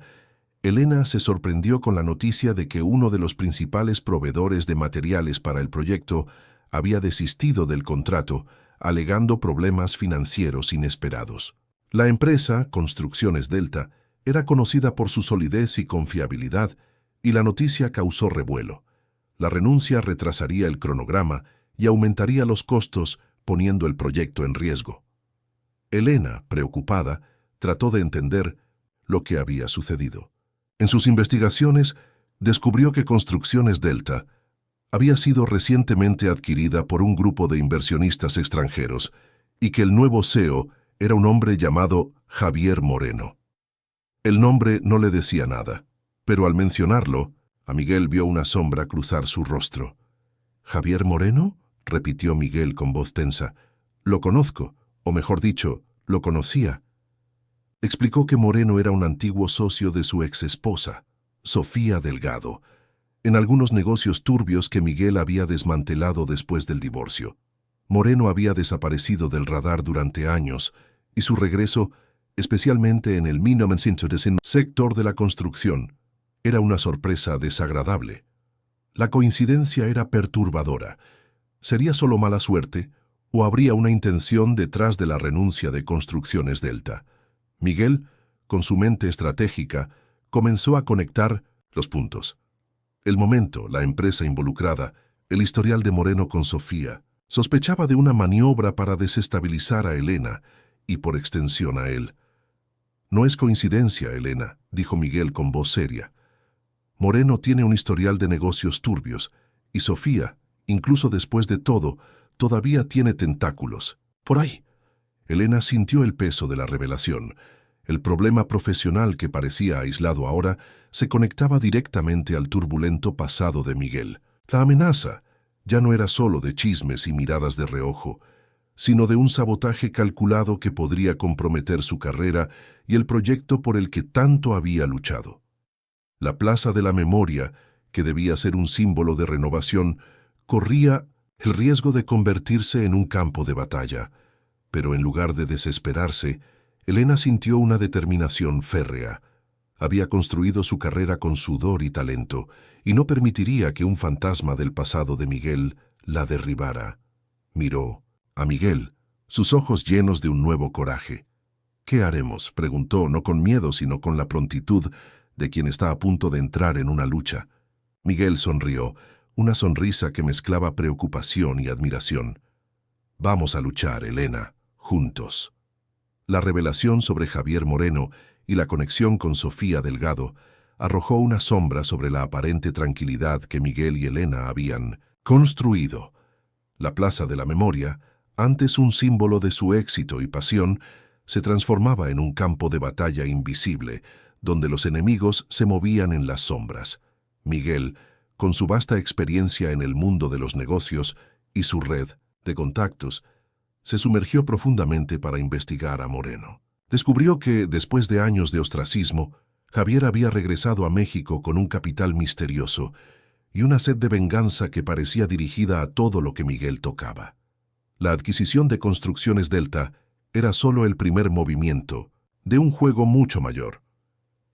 Elena se sorprendió con la noticia de que uno de los principales proveedores de materiales para el proyecto había desistido del contrato, alegando problemas financieros inesperados. La empresa, Construcciones Delta, era conocida por su solidez y confiabilidad, y la noticia causó revuelo. La renuncia retrasaría el cronograma y aumentaría los costos, poniendo el proyecto en riesgo. Elena, preocupada, trató de entender lo que había sucedido. En sus investigaciones, descubrió que Construcciones Delta había sido recientemente adquirida por un grupo de inversionistas extranjeros y que el nuevo CEO era un hombre llamado Javier Moreno. El nombre no le decía nada, pero al mencionarlo, a Miguel vio una sombra cruzar su rostro. ¿Javier Moreno?, repitió Miguel con voz tensa. Lo conozco, o mejor dicho, lo conocía. Explicó que Moreno era un antiguo socio de su exesposa, Sofía Delgado, en algunos negocios turbios que Miguel había desmantelado después del divorcio. Moreno había desaparecido del radar durante años, y su regreso, especialmente en el 1910 sector de la construcción, era una sorpresa desagradable. La coincidencia era perturbadora. ¿Sería solo mala suerte o habría una intención detrás de la renuncia de Construcciones Delta? Miguel, con su mente estratégica, comenzó a conectar los puntos. El momento, la empresa involucrada, el historial de Moreno con Sofía. Sospechaba de una maniobra para desestabilizar a Elena y, por extensión, a él. No es coincidencia, Elena, dijo Miguel con voz seria. Moreno tiene un historial de negocios turbios, y Sofía, incluso después de todo, todavía tiene tentáculos. Por ahí. Elena sintió el peso de la revelación. El problema profesional que parecía aislado ahora se conectaba directamente al turbulento pasado de Miguel. La amenaza ya no era solo de chismes y miradas de reojo, sino de un sabotaje calculado que podría comprometer su carrera y el proyecto por el que tanto había luchado. La Plaza de la Memoria, que debía ser un símbolo de renovación, corría el riesgo de convertirse en un campo de batalla. Pero en lugar de desesperarse, Elena sintió una determinación férrea. Había construido su carrera con sudor y talento, y no permitiría que un fantasma del pasado de Miguel la derribara. Miró a Miguel, sus ojos llenos de un nuevo coraje. «¿Qué haremos?», preguntó, no con miedo, sino con la prontitud de quien está a punto de entrar en una lucha. Miguel sonrió, una sonrisa que mezclaba preocupación y admiración. «Vamos a luchar, Elena, juntos». La revelación sobre Javier Moreno y la conexión con Sofía Delgado arrojó una sombra sobre la aparente tranquilidad que Miguel y Elena habían construido. La Plaza de la Memoria, antes un símbolo de su éxito y pasión, se transformaba en un campo de batalla invisible, donde los enemigos se movían en las sombras. Miguel, con su vasta experiencia en el mundo de los negocios y su red de contactos, se sumergió profundamente para investigar a Moreno. Descubrió que, después de años de ostracismo, Javier había regresado a México con un capital misterioso y una sed de venganza que parecía dirigida a todo lo que Miguel tocaba. La adquisición de Construcciones Delta era solo el primer movimiento de un juego mucho mayor.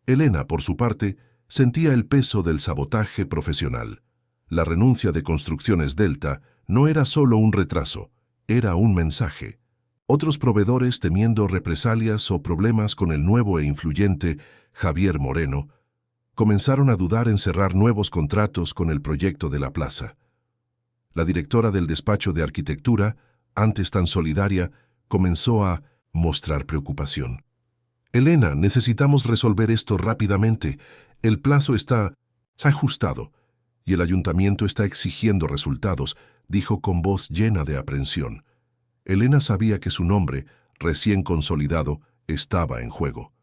Elena, por su parte, sentía el peso del sabotaje profesional. La renuncia de Construcciones Delta no era solo un retraso, era un mensaje. Otros proveedores, temiendo represalias o problemas con el nuevo e influyente Javier Moreno, comenzaron a dudar en cerrar nuevos contratos con el proyecto de la plaza. La directora del despacho de arquitectura, antes tan solidaria, comenzó a mostrar preocupación. «Elena, necesitamos resolver esto rápidamente. El plazo está ajustado y el ayuntamiento está exigiendo resultados», dijo con voz llena de aprensión. Elena sabía que su nombre, recién consolidado, estaba en juego.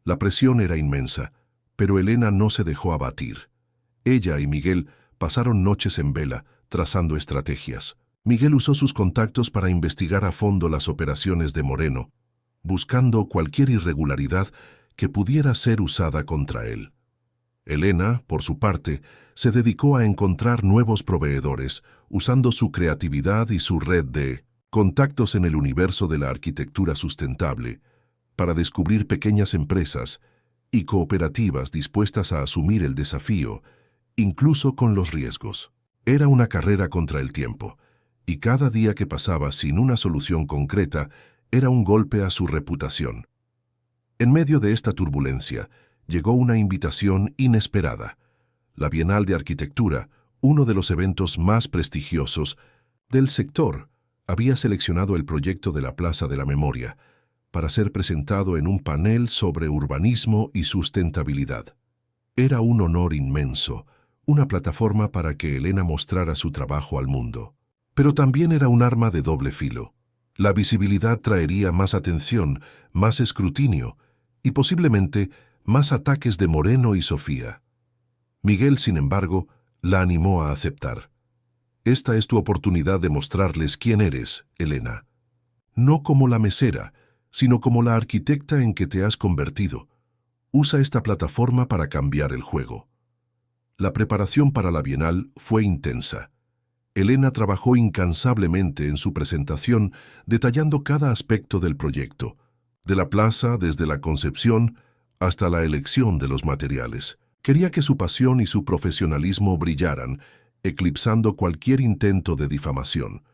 La presión era inmensa, pero Elena no se dejó abatir. Ella y Miguel pasaron noches en vela, trazando estrategias. Miguel usó sus contactos para investigar a fondo las operaciones de Moreno, buscando cualquier irregularidad que pudiera ser usada contra él. Elena, por su parte, se dedicó a encontrar nuevos proveedores, usando su creatividad y su red de contactos en el universo de la arquitectura sustentable, para descubrir pequeñas empresas y cooperativas dispuestas a asumir el desafío, incluso con los riesgos. Era una carrera contra el tiempo, y cada día que pasaba sin una solución concreta era un golpe a su reputación. En medio de esta turbulencia, llegó una invitación inesperada. La Bienal de Arquitectura, uno de los eventos más prestigiosos del sector, había seleccionado el proyecto de la Plaza de la Memoria para ser presentado en un panel sobre urbanismo y sustentabilidad. Era un honor inmenso, una plataforma para que Elena mostrara su trabajo al mundo. Pero también era un arma de doble filo. La visibilidad traería más atención, más escrutinio y posiblemente más ataques de Moreno y Sofía. Miguel, sin embargo, la animó a aceptar. «Esta es tu oportunidad de mostrarles quién eres, Elena. No como la mesera, sino como la arquitecta en que te has convertido. Usa esta plataforma para cambiar el juego». La preparación para la Bienal fue intensa. Elena trabajó incansablemente en su presentación, detallando cada aspecto del proyecto, de la plaza desde la concepción hasta la elección de los materiales. Quería que su pasión y su profesionalismo brillaran, eclipsando cualquier intento de difamación.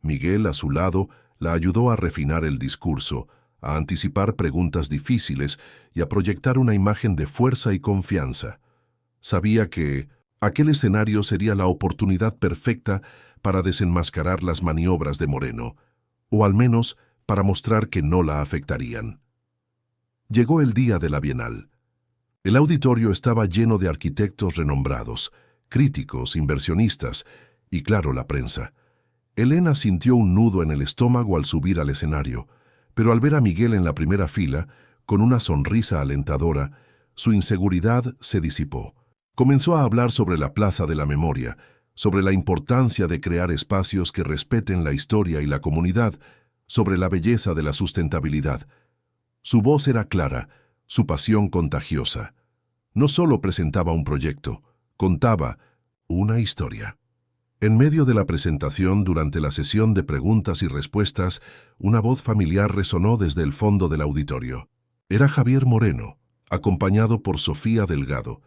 Miguel, a su lado, la ayudó a refinar el discurso, a anticipar preguntas difíciles y a proyectar una imagen de fuerza y confianza. Sabía que aquel escenario sería la oportunidad perfecta para desenmascarar las maniobras de Moreno, o al menos para mostrar que no la afectarían. Llegó el día de la Bienal. El auditorio estaba lleno de arquitectos renombrados, críticos, inversionistas y, claro, la prensa. Elena sintió un nudo en el estómago al subir al escenario, pero al ver a Miguel en la primera fila, con una sonrisa alentadora, su inseguridad se disipó. Comenzó a hablar sobre la Plaza de la Memoria, sobre la importancia de crear espacios que respeten la historia y la comunidad, sobre la belleza de la sustentabilidad. Su voz era clara, su pasión contagiosa. No solo presentaba un proyecto, contaba una historia. En medio de la presentación, durante la sesión de preguntas y respuestas, una voz familiar resonó desde el fondo del auditorio. Era Javier Moreno, acompañado por Sofía Delgado,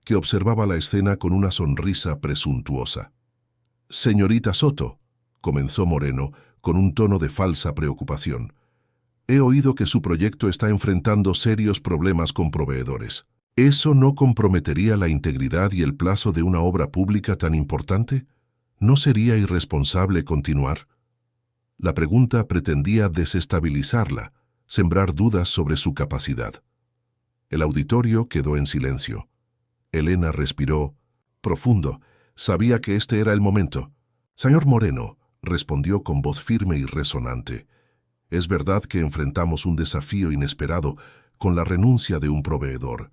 que observaba la escena con una sonrisa presuntuosa. «Señorita Soto», comenzó Moreno, con un tono de falsa preocupación, «he oído que su proyecto está enfrentando serios problemas con proveedores. ¿Eso no comprometería la integridad y el plazo de una obra pública tan importante? ¿No sería irresponsable continuar?» La pregunta pretendía desestabilizarla, sembrar dudas sobre su capacidad. El auditorio quedó en silencio. Elena respiró profundo. Sabía que este era el momento. «Señor Moreno», respondió con voz firme y resonante, «es verdad que enfrentamos un desafío inesperado con la renuncia de un proveedor.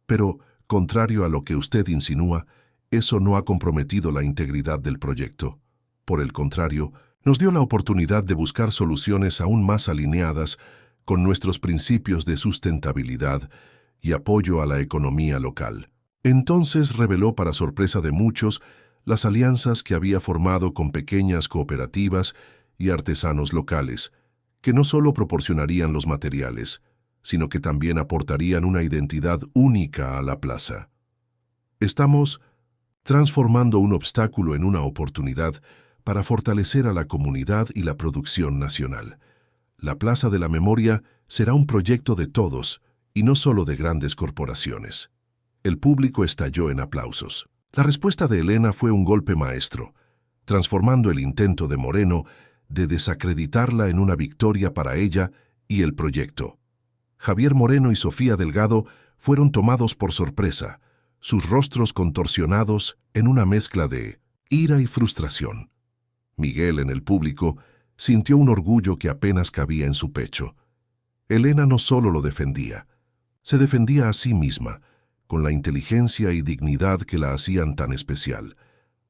Pero, contrario a lo que usted insinúa, eso no ha comprometido la integridad del proyecto. Por el contrario, nos dio la oportunidad de buscar soluciones aún más alineadas con nuestros principios de sustentabilidad y apoyo a la economía local». Entonces reveló, para sorpresa de muchos, las alianzas que había formado con pequeñas cooperativas y artesanos locales, que no solo proporcionarían los materiales, sino que también aportarían una identidad única a la plaza. «Estamos transformando un obstáculo en una oportunidad para fortalecer a la comunidad y la producción nacional. La Plaza de la Memoria será un proyecto de todos y no solo de grandes corporaciones». El público estalló en aplausos. La respuesta de Elena fue un golpe maestro, transformando el intento de Moreno de desacreditarla en una victoria para ella y el proyecto. Javier Moreno y Sofía Delgado fueron tomados por sorpresa, sus rostros contorsionados en una mezcla de ira y frustración. Miguel, en el público, sintió un orgullo que apenas cabía en su pecho. Elena no solo lo defendía, se defendía a sí misma, con la inteligencia y dignidad que la hacían tan especial.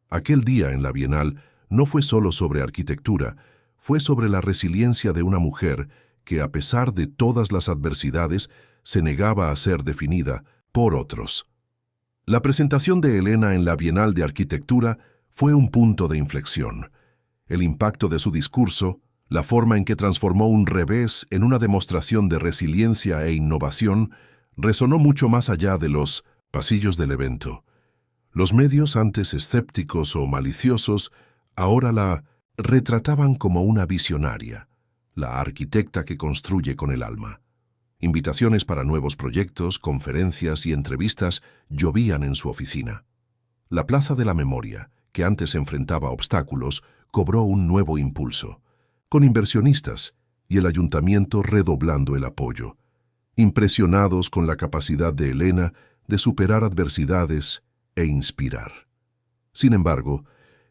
Aquel día en la Bienal no fue solo sobre arquitectura, fue sobre la resiliencia de una mujer que, a pesar de todas las adversidades, se negaba a ser definida por otros. La presentación de Elena en la Bienal de Arquitectura fue un punto de inflexión. El impacto de su discurso, la forma en que transformó un revés en una demostración de resiliencia e innovación, resonó mucho más allá de los pasillos del evento. Los medios, antes escépticos o maliciosos, ahora la retrataban como una visionaria, la arquitecta que construye con el alma. Invitaciones para nuevos proyectos, conferencias y entrevistas llovían en su oficina. La Plaza de la Memoria, que antes enfrentaba obstáculos, cobró un nuevo impulso, con inversionistas y el ayuntamiento redoblando el apoyo, impresionados con la capacidad de Elena de superar adversidades e inspirar. Sin embargo,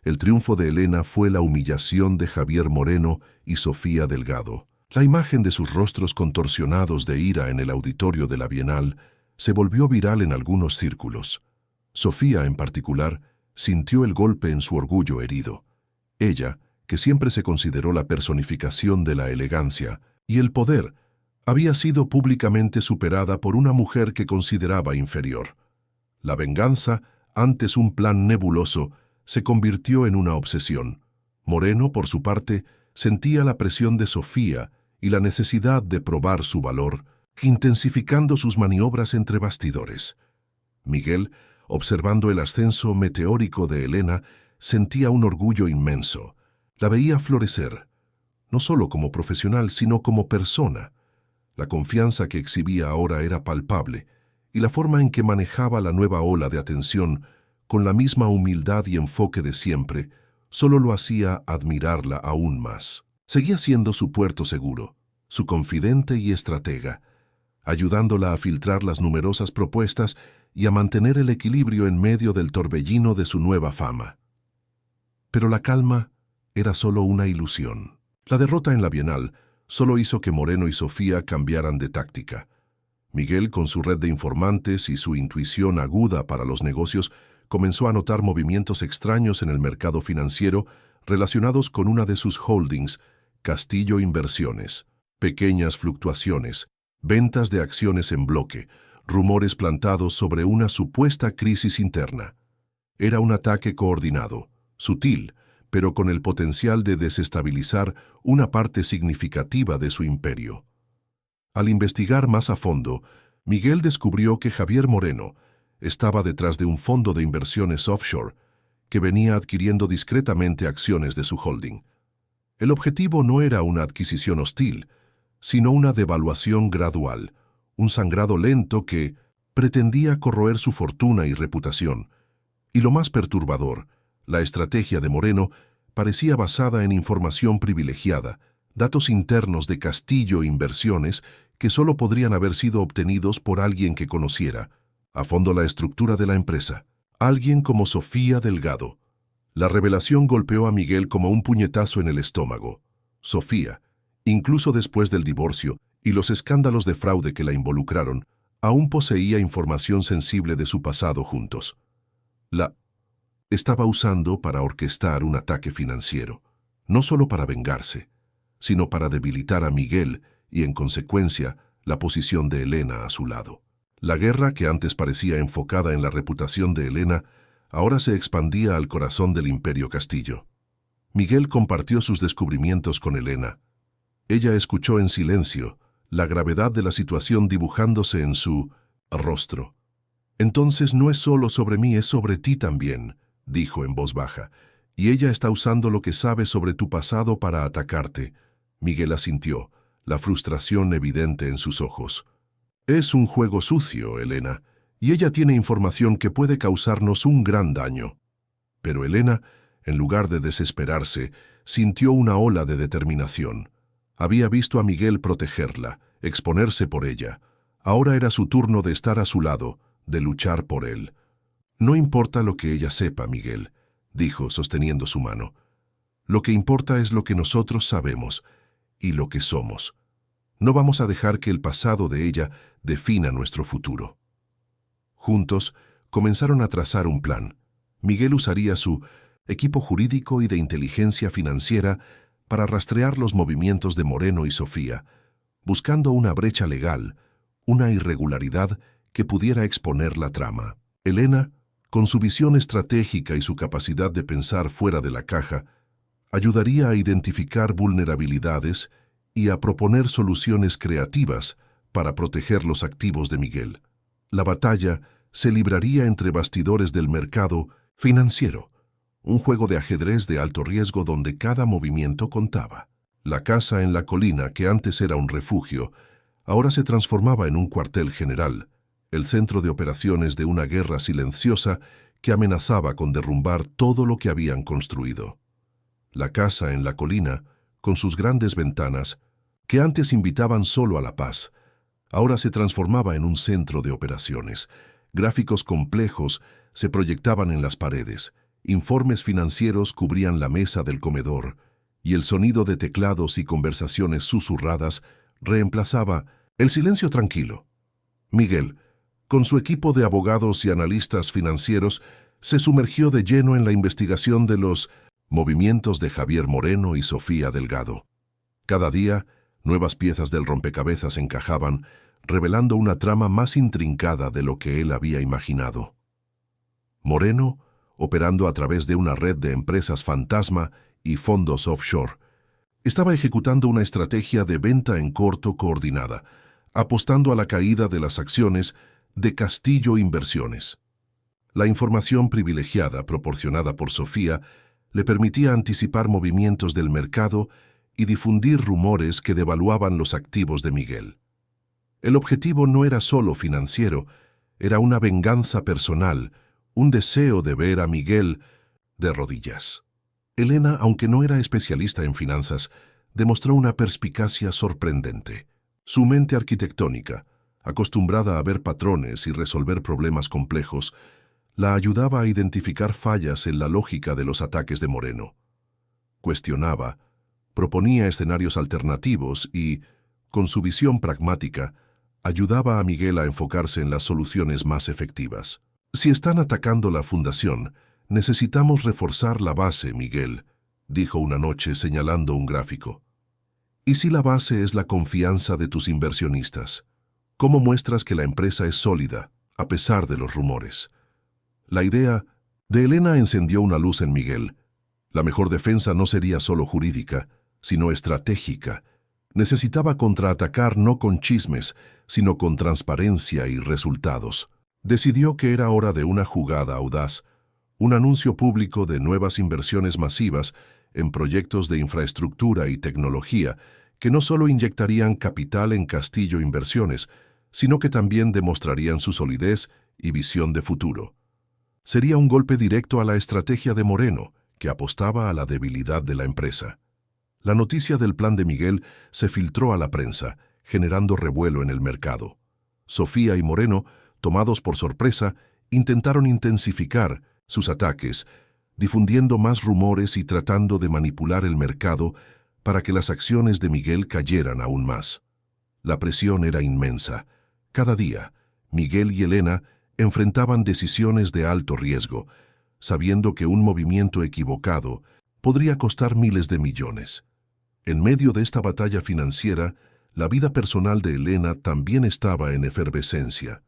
el triunfo de Elena fue la humillación de Javier Moreno y Sofía Delgado. La imagen de sus rostros contorsionados de ira en el auditorio de la Bienal se volvió viral en algunos círculos. Sofía, en particular, sintió el golpe en su orgullo herido. Ella, que siempre se consideró la personificación de la elegancia y el poder, había sido públicamente superada por una mujer que consideraba inferior. La venganza, antes un plan nebuloso, se convirtió en una obsesión. Moreno, por su parte, sentía la presión de Sofía y la necesidad de probar su valor, intensificando sus maniobras entre bastidores. Miguel, observando el ascenso meteórico de Elena, sentía un orgullo inmenso. La veía florecer, no solo como profesional, sino como persona. La confianza que exhibía ahora era palpable, y la forma en que manejaba la nueva ola de atención, con la misma humildad y enfoque de siempre, solo lo hacía admirarla aún más. Seguía siendo su puerto seguro, su confidente y estratega, ayudándola a filtrar las numerosas propuestas y a mantener el equilibrio en medio del torbellino de su nueva fama. Pero la calma era solo una ilusión. La derrota en la Bienal solo hizo que Moreno y Sofía cambiaran de táctica. Miguel, con su red de informantes y su intuición aguda para los negocios, comenzó a notar movimientos extraños en el mercado financiero relacionados con una de sus holdings, Castillo Inversiones. Pequeñas fluctuaciones, ventas de acciones en bloque, rumores plantados sobre una supuesta crisis interna. Era un ataque coordinado, sutil, pero con el potencial de desestabilizar una parte significativa de su imperio. Al investigar más a fondo, Miguel descubrió que Javier Moreno estaba detrás de un fondo de inversiones offshore que venía adquiriendo discretamente acciones de su holding. El objetivo no era una adquisición hostil, sino una devaluación gradual, un sangrado lento que pretendía corroer su fortuna y reputación. Y lo más perturbador, la estrategia de Moreno parecía basada en información privilegiada, datos internos de Castillo Inversiones que solo podrían haber sido obtenidos por alguien que conociera a fondo la estructura de la empresa, alguien como Sofía Delgado. La revelación golpeó a Miguel como un puñetazo en el estómago. Sofía, incluso después del divorcio y los escándalos de fraude que la involucraron, aún poseía información sensible de su pasado juntos. La estaba usando para orquestar un ataque financiero, no solo para vengarse, sino para debilitar a Miguel y, en consecuencia, la posición de Elena a su lado. La guerra, que antes parecía enfocada en la reputación de Elena, ahora se expandía al corazón del Imperio Castillo. Miguel compartió sus descubrimientos con Elena. Ella escuchó en silencio, la gravedad de la situación dibujándose en su rostro. «Entonces no es solo sobre mí, es sobre ti también», dijo en voz baja, «y ella está usando lo que sabe sobre tu pasado para atacarte». Miguel asintió, la frustración evidente en sus ojos. «Es un juego sucio, Elena, y ella tiene información que puede causarnos un gran daño». Pero Elena, en lugar de desesperarse, sintió una ola de determinación. Había visto a Miguel protegerla, exponerse por ella. Ahora era su turno de estar a su lado, de luchar por él. «No importa lo que ella sepa, Miguel», dijo, sosteniendo su mano. «Lo que importa es lo que nosotros sabemos y lo que somos. No vamos a dejar que el pasado de ella defina nuestro futuro». Juntos, comenzaron a trazar un plan. Miguel usaría su equipo jurídico y de inteligencia financiera para rastrear los movimientos de Moreno y Sofía, buscando una brecha legal, una irregularidad que pudiera exponer la trama. Elena, con su visión estratégica y su capacidad de pensar fuera de la caja, ayudaría a identificar vulnerabilidades y a proponer soluciones creativas para proteger los activos de Miguel. La batalla se libraría entre bastidores del mercado financiero, un juego de ajedrez de alto riesgo donde cada movimiento contaba. La casa en la colina, que antes era un refugio, ahora se transformaba en un cuartel general, el centro de operaciones de una guerra silenciosa que amenazaba con derrumbar todo lo que habían construido. La casa en la colina, con sus grandes ventanas, que antes invitaban solo a la paz, ahora se transformaba en un centro de operaciones. Gráficos complejos se proyectaban en las paredes, informes financieros cubrían la mesa del comedor, y el sonido de teclados y conversaciones susurradas reemplazaba el silencio tranquilo. Miguel, con su equipo de abogados y analistas financieros, se sumergió de lleno en la investigación de los movimientos de Javier Moreno y Sofía Delgado. Cada día, nuevas piezas del rompecabezas encajaban, revelando una trama más intrincada de lo que él había imaginado. Moreno, operando a través de una red de empresas fantasma y fondos offshore, estaba ejecutando una estrategia de venta en corto coordinada, apostando a la caída de las acciones de Castillo Inversiones. La información privilegiada proporcionada por Sofía le permitía anticipar movimientos del mercado y difundir rumores que devaluaban los activos de Miguel. El objetivo no era solo financiero, era una venganza personal, un deseo de ver a Miguel de rodillas. Elena, aunque no era especialista en finanzas, demostró una perspicacia sorprendente. Su mente arquitectónica, acostumbrada a ver patrones y resolver problemas complejos, la ayudaba a identificar fallas en la lógica de los ataques de Moreno. Cuestionaba, proponía escenarios alternativos y, con su visión pragmática, ayudaba a Miguel a enfocarse en las soluciones más efectivas. «Si están atacando la fundación, necesitamos reforzar la base, Miguel», dijo una noche señalando un gráfico. «¿Y si la base es la confianza de tus inversionistas? ¿Cómo muestras que la empresa es sólida, a pesar de los rumores?» La idea de Elena encendió una luz en Miguel. La mejor defensa no sería solo jurídica, sino estratégica. Necesitaba contraatacar no con chismes, sino con transparencia y resultados. Decidió que era hora de una jugada audaz, un anuncio público de nuevas inversiones masivas en proyectos de infraestructura y tecnología que no solo inyectarían capital en Castillo Inversiones, sino que también demostrarían su solidez y visión de futuro. Sería un golpe directo a la estrategia de Moreno, que apostaba a la debilidad de la empresa. La noticia del plan de Miguel se filtró a la prensa, generando revuelo en el mercado. Sofía y Moreno, tomados por sorpresa, intentaron intensificar sus ataques, difundiendo más rumores y tratando de manipular el mercado para que las acciones de Miguel cayeran aún más. La presión era inmensa. Cada día, Miguel y Elena enfrentaban decisiones de alto riesgo, sabiendo que un movimiento equivocado podría costar miles de millones. En medio de esta batalla financiera, la vida personal de Elena también estaba en efervescencia.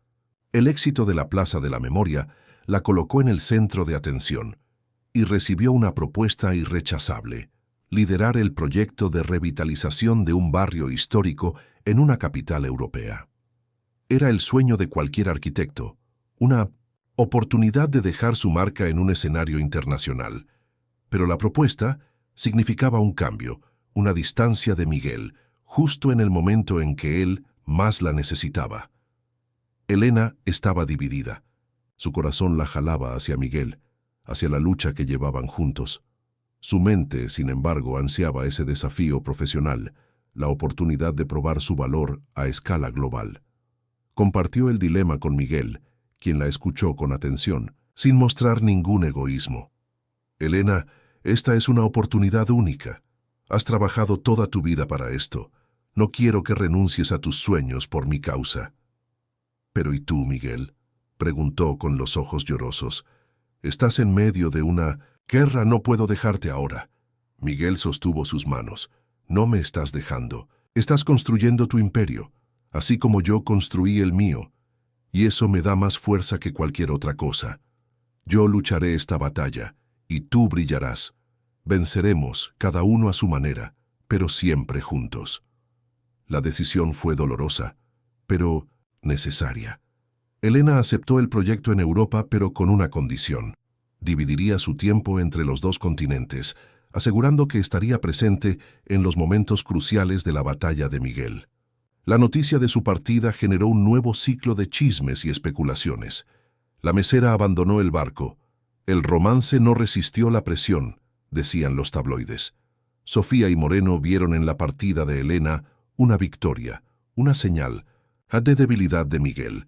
El éxito de la Plaza de la Memoria la colocó en el centro de atención y recibió una propuesta irrechazable: liderar el proyecto de revitalización de un barrio histórico en una capital europea. Era el sueño de cualquier arquitecto, una oportunidad de dejar su marca en un escenario internacional. Pero la propuesta significaba un cambio, una distancia de Miguel, justo en el momento en que él más la necesitaba. Elena estaba dividida. Su corazón la jalaba hacia Miguel, hacia la lucha que llevaban juntos. Su mente, sin embargo, ansiaba ese desafío profesional, la oportunidad de probar su valor a escala global. Compartió el dilema con Miguel, quien la escuchó con atención, sin mostrar ningún egoísmo. Elena, esta es una oportunidad única. Has trabajado toda tu vida para esto. No quiero que renuncies a tus sueños por mi causa. ¿Pero y tú, Miguel?, preguntó con los ojos llorosos. Estás en medio de una guerra, no puedo dejarte ahora. Miguel sostuvo sus manos. No me estás dejando. Estás construyendo tu imperio, así como yo construí el mío, y eso me da más fuerza que cualquier otra cosa. Yo lucharé esta batalla, y tú brillarás. Venceremos, cada uno a su manera, pero siempre juntos. La decisión fue dolorosa, pero necesaria. Elena aceptó el proyecto en Europa, pero con una condición: dividiría su tiempo entre los dos continentes, asegurando que estaría presente en los momentos cruciales de la batalla de Miguel. La noticia de su partida generó un nuevo ciclo de chismes y especulaciones. La mesera abandonó el barco. El romance no resistió la presión, decían los tabloides. Sofía y Moreno vieron en la partida de Elena una victoria, una señal de debilidad de Miguel.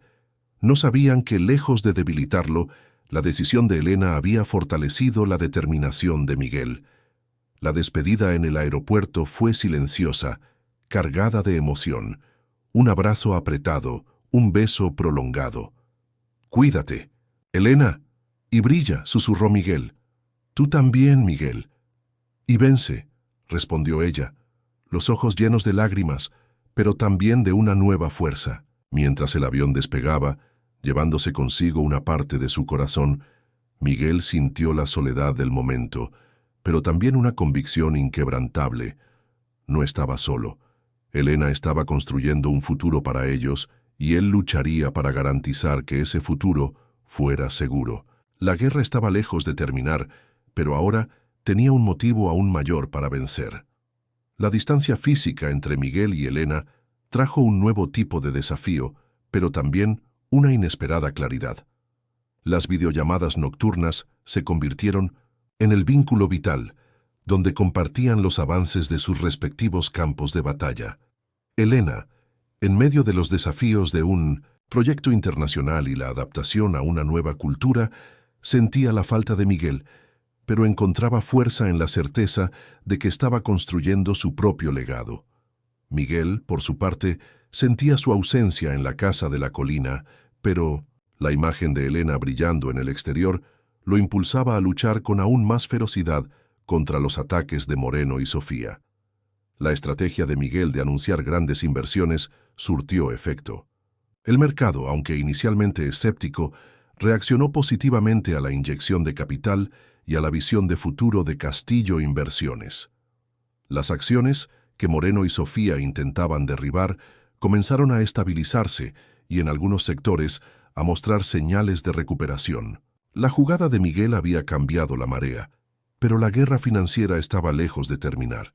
No sabían que, lejos de debilitarlo, la decisión de Elena había fortalecido la determinación de Miguel. La despedida en el aeropuerto fue silenciosa, cargada de emoción. Un abrazo apretado, un beso prolongado. «Cuídate, Elena, y brilla», susurró Miguel. «Tú también, Miguel». «Y vence», respondió ella, los ojos llenos de lágrimas, pero también de una nueva fuerza. Mientras el avión despegaba, llevándose consigo una parte de su corazón, Miguel sintió la soledad del momento, pero también una convicción inquebrantable. No estaba solo. Elena estaba construyendo un futuro para ellos, y él lucharía para garantizar que ese futuro fuera seguro. La guerra estaba lejos de terminar, pero ahora tenía un motivo aún mayor para vencer. La distancia física entre Miguel y Elena trajo un nuevo tipo de desafío, pero también una inesperada claridad. Las videollamadas nocturnas se convirtieron en el vínculo vital, donde compartían los avances de sus respectivos campos de batalla. Elena, en medio de los desafíos de un proyecto internacional y la adaptación a una nueva cultura, sentía la falta de Miguel, pero encontraba fuerza en la certeza de que estaba construyendo su propio legado. Miguel, por su parte, sentía su ausencia en la casa de la colina, pero la imagen de Elena brillando en el exterior lo impulsaba a luchar con aún más ferocidad contra los ataques de Moreno y Sofía. La estrategia de Miguel de anunciar grandes inversiones surtió efecto. El mercado, aunque inicialmente escéptico, reaccionó positivamente a la inyección de capital y a la visión de futuro de Castillo Inversiones. Las acciones que Moreno y Sofía intentaban derribar comenzaron a estabilizarse y en algunos sectores a mostrar señales de recuperación. La jugada de Miguel había cambiado la marea, pero la guerra financiera estaba lejos de terminar.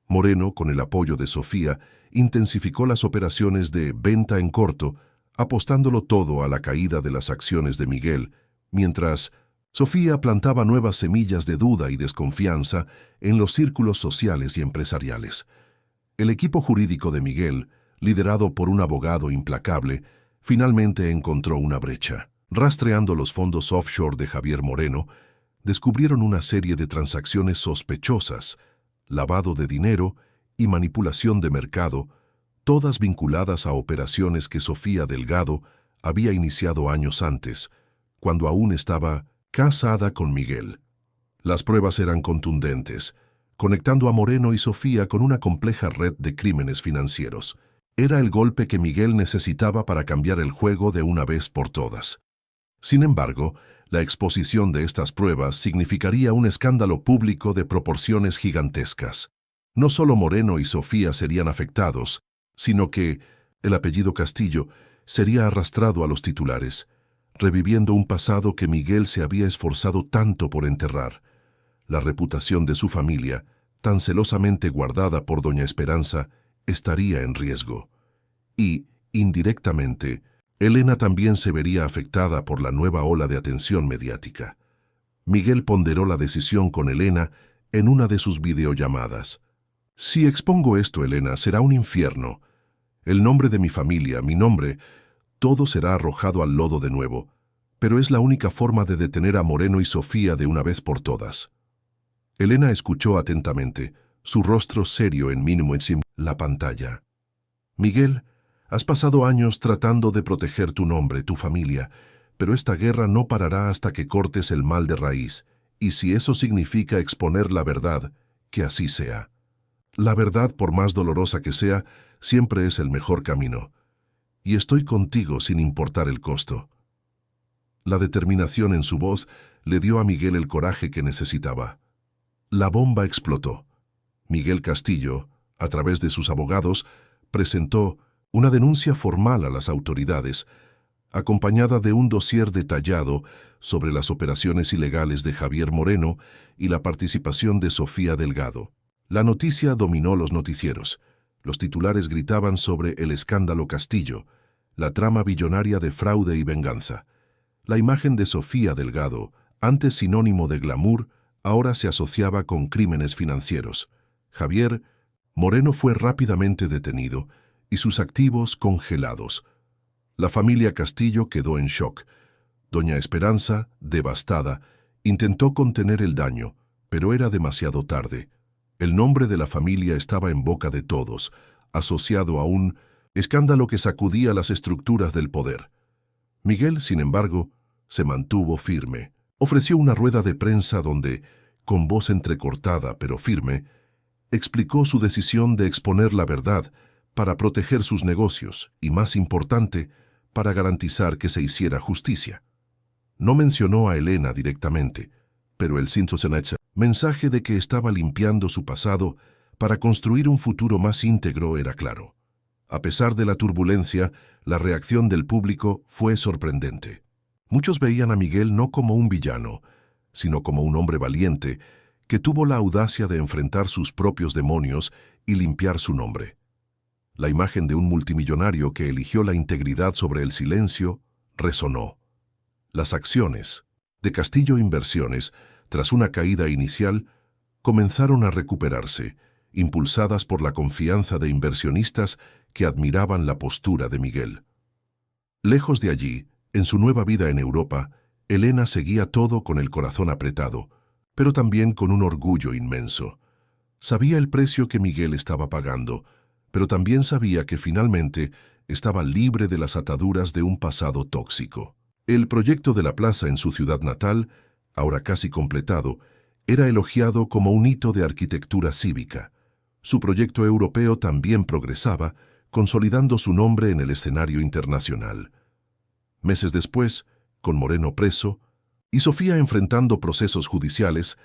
Moreno, con el apoyo de Sofía, intensificó las operaciones de venta en corto, apostándolo todo a la caída de las acciones de Miguel, mientras Sofía plantaba nuevas semillas de duda y desconfianza en los círculos sociales y empresariales. El equipo jurídico de Miguel, liderado por un abogado implacable, finalmente encontró una brecha. Rastreando los fondos offshore de Javier Moreno, descubrieron una serie de transacciones sospechosas, lavado de dinero y manipulación de mercado, todas vinculadas a operaciones que Sofía Delgado había iniciado años antes, cuando aún estaba casada con Miguel. Las pruebas eran contundentes, conectando a Moreno y Sofía con una compleja red de crímenes financieros. Era el golpe que Miguel necesitaba para cambiar el juego de una vez por todas. Sin embargo, la exposición de estas pruebas significaría un escándalo público de proporciones gigantescas. No solo Moreno y Sofía serían afectados, sino que el apellido Castillo sería arrastrado a los titulares, reviviendo un pasado que Miguel se había esforzado tanto por enterrar. La reputación de su familia, tan celosamente guardada por doña Esperanza, estaría en riesgo. Y, indirectamente, Elena también se vería afectada por la nueva ola de atención mediática. Miguel ponderó la decisión con Elena en una de sus videollamadas. «Si expongo esto, Elena, será un infierno. El nombre de mi familia, mi nombre, todo será arrojado al lodo de nuevo, pero es la única forma de detener a Moreno y Sofía de una vez por todas». Elena escuchó atentamente, su rostro serio en mínimo en la pantalla. «Miguel, has pasado años tratando de proteger tu nombre, tu familia, pero esta guerra no parará hasta que cortes el mal de raíz, y si eso significa exponer la verdad, que así sea. La verdad, por más dolorosa que sea, siempre es el mejor camino. Y estoy contigo sin importar el costo». La determinación en su voz le dio a Miguel el coraje que necesitaba. La bomba explotó. Miguel Castillo, a través de sus abogados, presentó una denuncia formal a las autoridades, acompañada de un dossier detallado sobre las operaciones ilegales de Javier Moreno y la participación de Sofía Delgado. La noticia dominó los noticieros. Los titulares gritaban sobre el escándalo Castillo, la trama billonaria de fraude y venganza. La imagen de Sofía Delgado, antes sinónimo de glamour, ahora se asociaba con crímenes financieros. Javier Moreno fue rápidamente detenido y sus activos congelados. La familia Castillo quedó en shock. Doña Esperanza, devastada, intentó contener el daño, pero era demasiado tarde. El nombre de la familia estaba en boca de todos, asociado a un escándalo que sacudía las estructuras del poder. Miguel, sin embargo, se mantuvo firme. Ofreció una rueda de prensa donde, con voz entrecortada pero firme, explicó su decisión de exponer la verdad para proteger sus negocios y, más importante, para garantizar que se hiciera justicia. No mencionó a Elena directamente, pero el mensaje de que estaba limpiando su pasado para construir un futuro más íntegro era claro. A pesar de la turbulencia, la reacción del público fue sorprendente. Muchos veían a Miguel no como un villano, sino como un hombre valiente que tuvo la audacia de enfrentar sus propios demonios y limpiar su nombre. La imagen de un multimillonario que eligió la integridad sobre el silencio resonó. Las acciones de Castillo Inversiones, tras una caída inicial, comenzaron a recuperarse, impulsadas por la confianza de inversionistas que admiraban la postura de Miguel. Lejos de allí, en su nueva vida en Europa, Elena seguía todo con el corazón apretado, pero también con un orgullo inmenso. Sabía el precio que Miguel estaba pagando, pero también sabía que finalmente estaba libre de las ataduras de un pasado tóxico. El proyecto de la plaza en su ciudad natal, ahora casi completado, era elogiado como un hito de arquitectura cívica. Su proyecto europeo también progresaba, consolidando su nombre en el escenario internacional. Meses después, con Moreno preso y Sofía enfrentando procesos judiciales,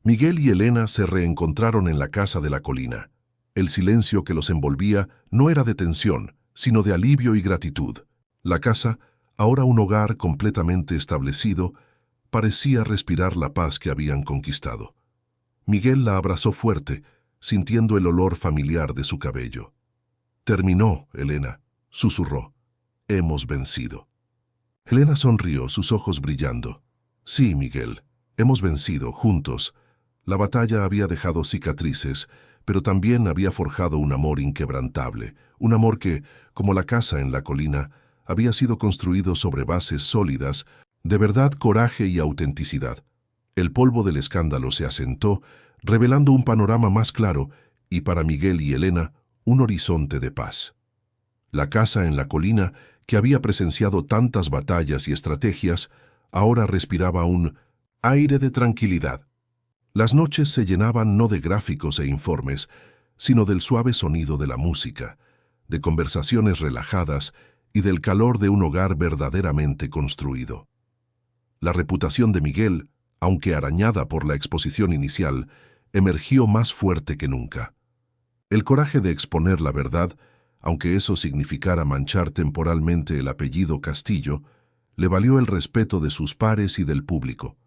Miguel y Elena se reencontraron en la casa de la colina. El silencio que los envolvía no era de tensión, sino de alivio y gratitud. La casa, ahora un hogar completamente establecido, parecía respirar la paz que habían conquistado. Miguel la abrazó fuerte, sintiendo el olor familiar de su cabello. «Terminó, Elena», susurró. «Hemos vencido». Elena sonrió, sus ojos brillando. «Sí, Miguel, hemos vencido, juntos. La batalla había dejado cicatrices, pero también había forjado un amor inquebrantable, un amor que, como la casa en la colina, había sido construido sobre bases sólidas de verdad, coraje y autenticidad. El polvo del escándalo se asentó, revelando un panorama más claro y para Miguel y Elena un horizonte de paz. La casa en la colina, que había presenciado tantas batallas y estrategias, ahora respiraba un aire de tranquilidad. Las noches se llenaban no de gráficos e informes, sino del suave sonido de la música, de conversaciones relajadas y del calor de un hogar verdaderamente construido. La reputación de Miguel, aunque arañada por la exposición inicial, emergió más fuerte que nunca. El coraje de exponer la verdad, aunque eso significara manchar temporalmente el apellido Castillo, le valió el respeto de sus pares y del público.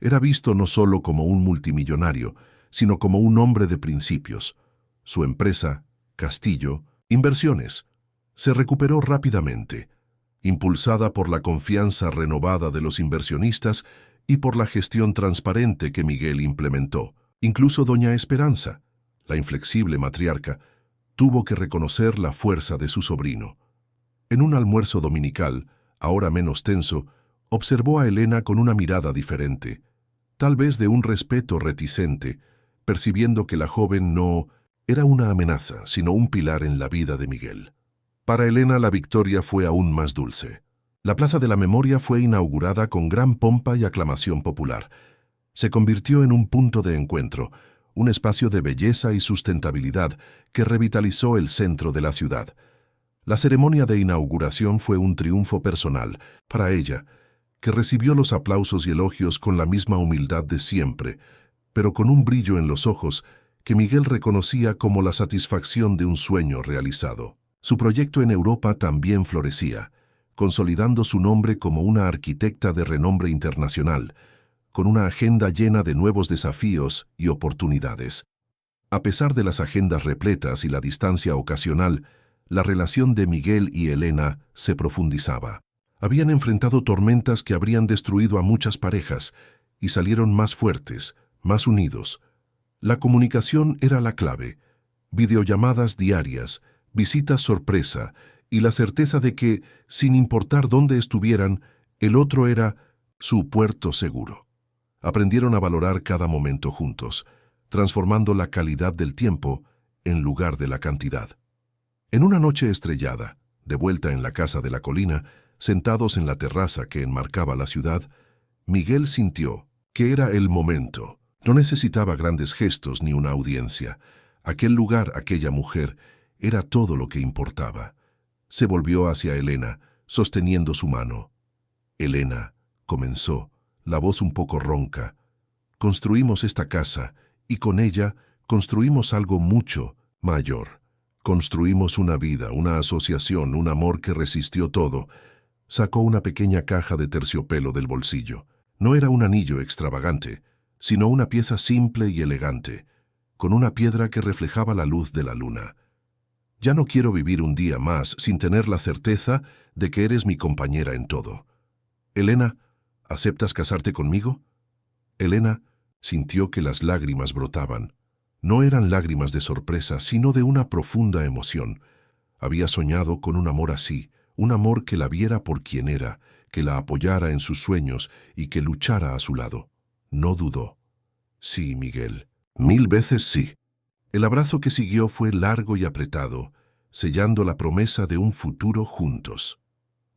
Era visto no solo como un multimillonario, sino como un hombre de principios. Su empresa, Castillo Inversiones, se recuperó rápidamente, impulsada por la confianza renovada de los inversionistas y por la gestión transparente que Miguel implementó. Incluso doña Esperanza, la inflexible matriarca, tuvo que reconocer la fuerza de su sobrino. En un almuerzo dominical, ahora menos tenso, observó a Elena con una mirada diferente, tal vez de un respeto reticente, percibiendo que la joven no era una amenaza, sino un pilar en la vida de Miguel. Para Elena la victoria fue aún más dulce. La Plaza de la Memoria fue inaugurada con gran pompa y aclamación popular. Se convirtió en un punto de encuentro, un espacio de belleza y sustentabilidad que revitalizó el centro de la ciudad. La ceremonia de inauguración fue un triunfo personal para ella, que recibió los aplausos y elogios con la misma humildad de siempre, pero con un brillo en los ojos que Miguel reconocía como la satisfacción de un sueño realizado. Su proyecto en Europa también florecía, consolidando su nombre como una arquitecta de renombre internacional, con una agenda llena de nuevos desafíos y oportunidades. A pesar de las agendas repletas y la distancia ocasional, la relación de Miguel y Elena se profundizaba. Habían enfrentado tormentas que habrían destruido a muchas parejas y salieron más fuertes, más unidos. La comunicación era la clave, videollamadas diarias, visitas sorpresa y la certeza de que, sin importar dónde estuvieran, el otro era su puerto seguro. Aprendieron a valorar cada momento juntos, transformando la calidad del tiempo en lugar de la cantidad. En una noche estrellada, de vuelta en la casa de la colina, sentados en la terraza que enmarcaba la ciudad, Miguel sintió que era el momento. No necesitaba grandes gestos ni una audiencia. Aquel lugar, aquella mujer, era todo lo que importaba. Se volvió hacia Elena, sosteniendo su mano. Elena, comenzó, la voz un poco ronca. Construimos esta casa y con ella construimos algo mucho mayor. Construimos una vida, una asociación, un amor que resistió todo. Sacó una pequeña caja de terciopelo del bolsillo. No era un anillo extravagante, sino una pieza simple y elegante, con una piedra que reflejaba la luz de la luna. Ya no quiero vivir un día más sin tener la certeza de que eres mi compañera en todo. Elena, ¿aceptas casarte conmigo? Elena sintió que las lágrimas brotaban. No eran lágrimas de sorpresa, sino de una profunda emoción. Había soñado con un amor así, un amor que la viera por quien era, que la apoyara en sus sueños y que luchara a su lado. No dudó. Sí, Miguel, 1000 veces sí. El abrazo que siguió fue largo y apretado, sellando la promesa de un futuro juntos.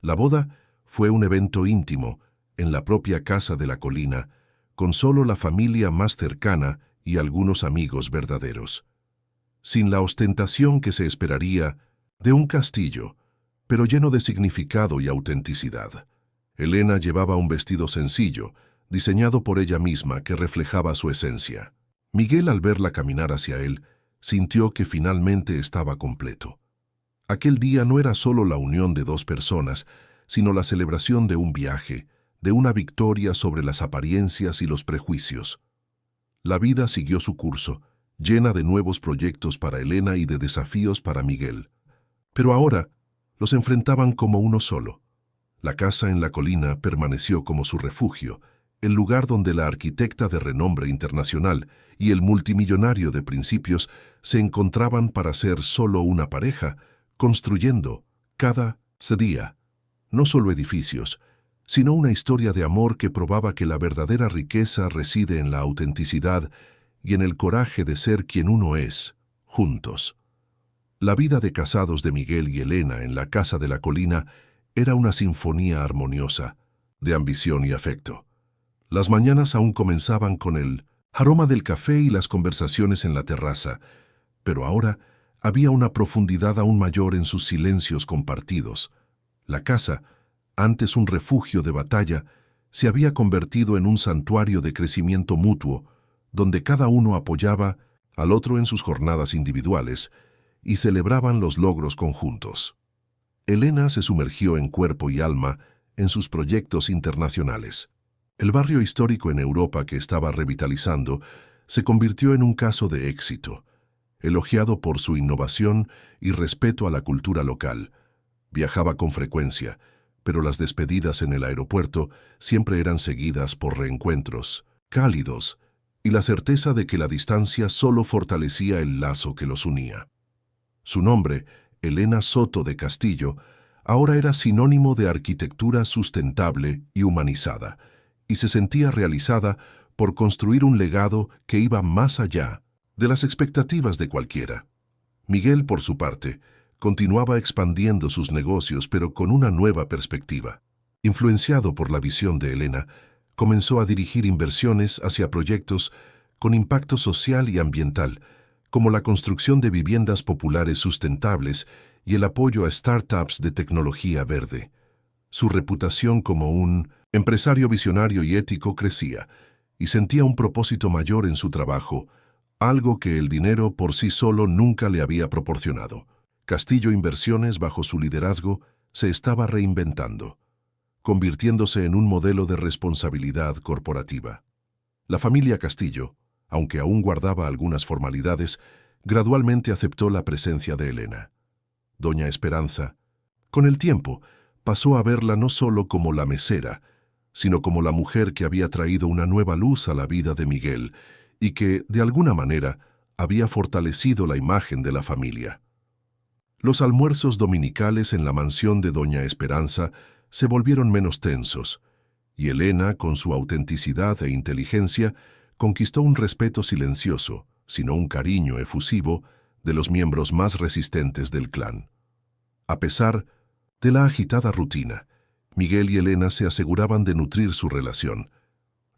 La boda fue un evento íntimo, en la propia casa de la colina, con solo la familia más cercana y algunos amigos verdaderos. Sin la ostentación que se esperaría de un castillo, pero lleno de significado y autenticidad. Elena llevaba un vestido sencillo, diseñado por ella misma, que reflejaba su esencia. Miguel, al verla caminar hacia él, sintió que finalmente estaba completo. Aquel día no era solo la unión de dos personas, sino la celebración de un viaje, de una victoria sobre las apariencias y los prejuicios. La vida siguió su curso, llena de nuevos proyectos para Elena y de desafíos para Miguel. Pero ahora los enfrentaban como uno solo. La casa en la colina permaneció como su refugio, el lugar donde la arquitecta de renombre internacional y el multimillonario de principios se encontraban para ser solo una pareja, construyendo, cada día, no solo edificios, sino una historia de amor que probaba que la verdadera riqueza reside en la autenticidad y en el coraje de ser quien uno es, juntos. La vida de casados de Miguel y Elena en la casa de la colina era una sinfonía armoniosa, de ambición y afecto. Las mañanas aún comenzaban con el aroma del café y las conversaciones en la terraza, pero ahora había una profundidad aún mayor en sus silencios compartidos. La casa, antes un refugio de batalla, se había convertido en un santuario de crecimiento mutuo, donde cada uno apoyaba al otro en sus jornadas individuales y celebraban los logros conjuntos. Elena se sumergió en cuerpo y alma en sus proyectos internacionales. El barrio histórico en Europa que estaba revitalizando se convirtió en un caso de éxito, elogiado por su innovación y respeto a la cultura local. Viajaba con frecuencia, pero las despedidas en el aeropuerto siempre eran seguidas por reencuentros cálidos y la certeza de que la distancia solo fortalecía el lazo que los unía. Su nombre, Elena Soto de Castillo, ahora era sinónimo de arquitectura sustentable y humanizada, y se sentía realizada por construir un legado que iba más allá de las expectativas de cualquiera. Miguel, por su parte, continuaba expandiendo sus negocios, pero con una nueva perspectiva. Influenciado por la visión de Elena, comenzó a dirigir inversiones hacia proyectos con impacto social y ambiental, como la construcción de viviendas populares sustentables y el apoyo a startups de tecnología verde. Su reputación como un empresario visionario y ético crecía, y sentía un propósito mayor en su trabajo, algo que el dinero por sí solo nunca le había proporcionado. Castillo Inversiones, bajo su liderazgo, se estaba reinventando, convirtiéndose en un modelo de responsabilidad corporativa. La familia Castillo, aunque aún guardaba algunas formalidades, gradualmente aceptó la presencia de Elena. Doña Esperanza, con el tiempo, pasó a verla no solo como la mesera, sino como la mujer que había traído una nueva luz a la vida de Miguel y que, de alguna manera, había fortalecido la imagen de la familia. Los almuerzos dominicales en la mansión de Doña Esperanza se volvieron menos tensos, y Elena, con su autenticidad e inteligencia, conquistó un respeto silencioso, sino un cariño efusivo, de los miembros más resistentes del clan. A pesar de la agitada rutina, Miguel y Elena se aseguraban de nutrir su relación.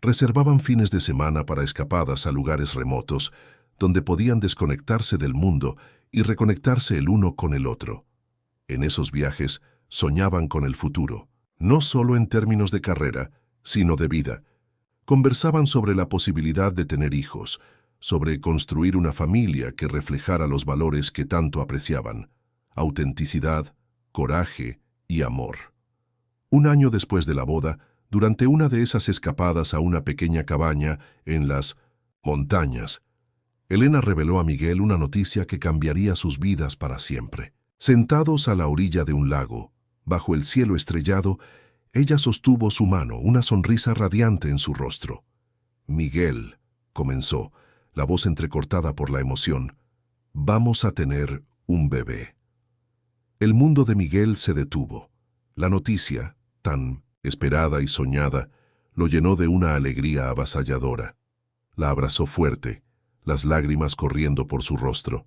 Reservaban fines de semana para escapadas a lugares remotos, donde podían desconectarse del mundo y reconectarse el uno con el otro. En esos viajes soñaban con el futuro, no solo en términos de carrera, sino de vida. Conversaban sobre la posibilidad de tener hijos, sobre construir una familia que reflejara los valores que tanto apreciaban: autenticidad, coraje y amor. Un año después de la boda, durante una de esas escapadas a una pequeña cabaña en las montañas, Elena reveló a Miguel una noticia que cambiaría sus vidas para siempre. Sentados a la orilla de un lago, bajo el cielo estrellado, ella sostuvo su mano, una sonrisa radiante en su rostro. «Miguel», comenzó, la voz entrecortada por la emoción, «vamos a tener un bebé». El mundo de Miguel se detuvo. La noticia, tan esperada y soñada, lo llenó de una alegría avasalladora. La abrazó fuerte, las lágrimas corriendo por su rostro.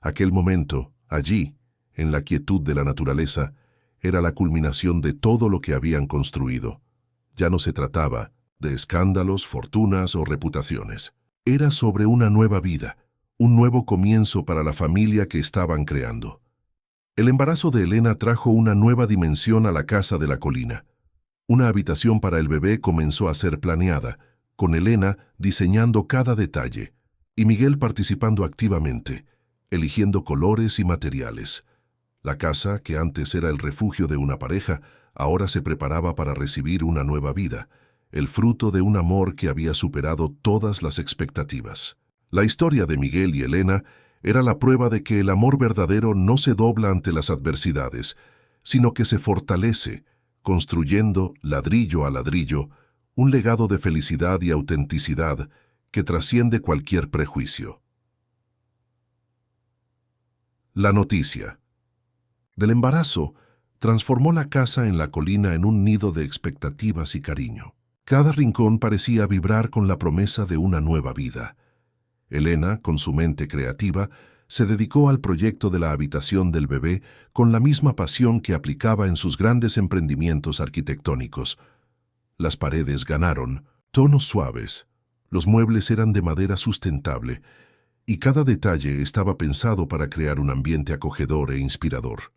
Aquel momento, allí, en la quietud de la naturaleza, era la culminación de todo lo que habían construido. Ya no se trataba de escándalos, fortunas o reputaciones. Era sobre una nueva vida, un nuevo comienzo para la familia que estaban creando. El embarazo de Elena trajo una nueva dimensión a la casa de la colina. Una habitación para el bebé comenzó a ser planeada, con Elena diseñando cada detalle, y Miguel participando activamente, eligiendo colores y materiales. La casa, que antes era el refugio de una pareja, ahora se preparaba para recibir una nueva vida, el fruto de un amor que había superado todas las expectativas. La historia de Miguel y Elena era la prueba de que el amor verdadero no se dobla ante las adversidades, sino que se fortalece, construyendo, ladrillo a ladrillo, un legado de felicidad y autenticidad que trasciende cualquier prejuicio. La noticia del embarazo transformó la casa en la colina en un nido de expectativas y cariño. Cada rincón parecía vibrar con la promesa de una nueva vida. Elena, con su mente creativa, se dedicó al proyecto de la habitación del bebé con la misma pasión que aplicaba en sus grandes emprendimientos arquitectónicos. Las paredes ganaron tonos suaves, los muebles eran de madera sustentable y cada detalle estaba pensado para crear un ambiente acogedor e inspirador.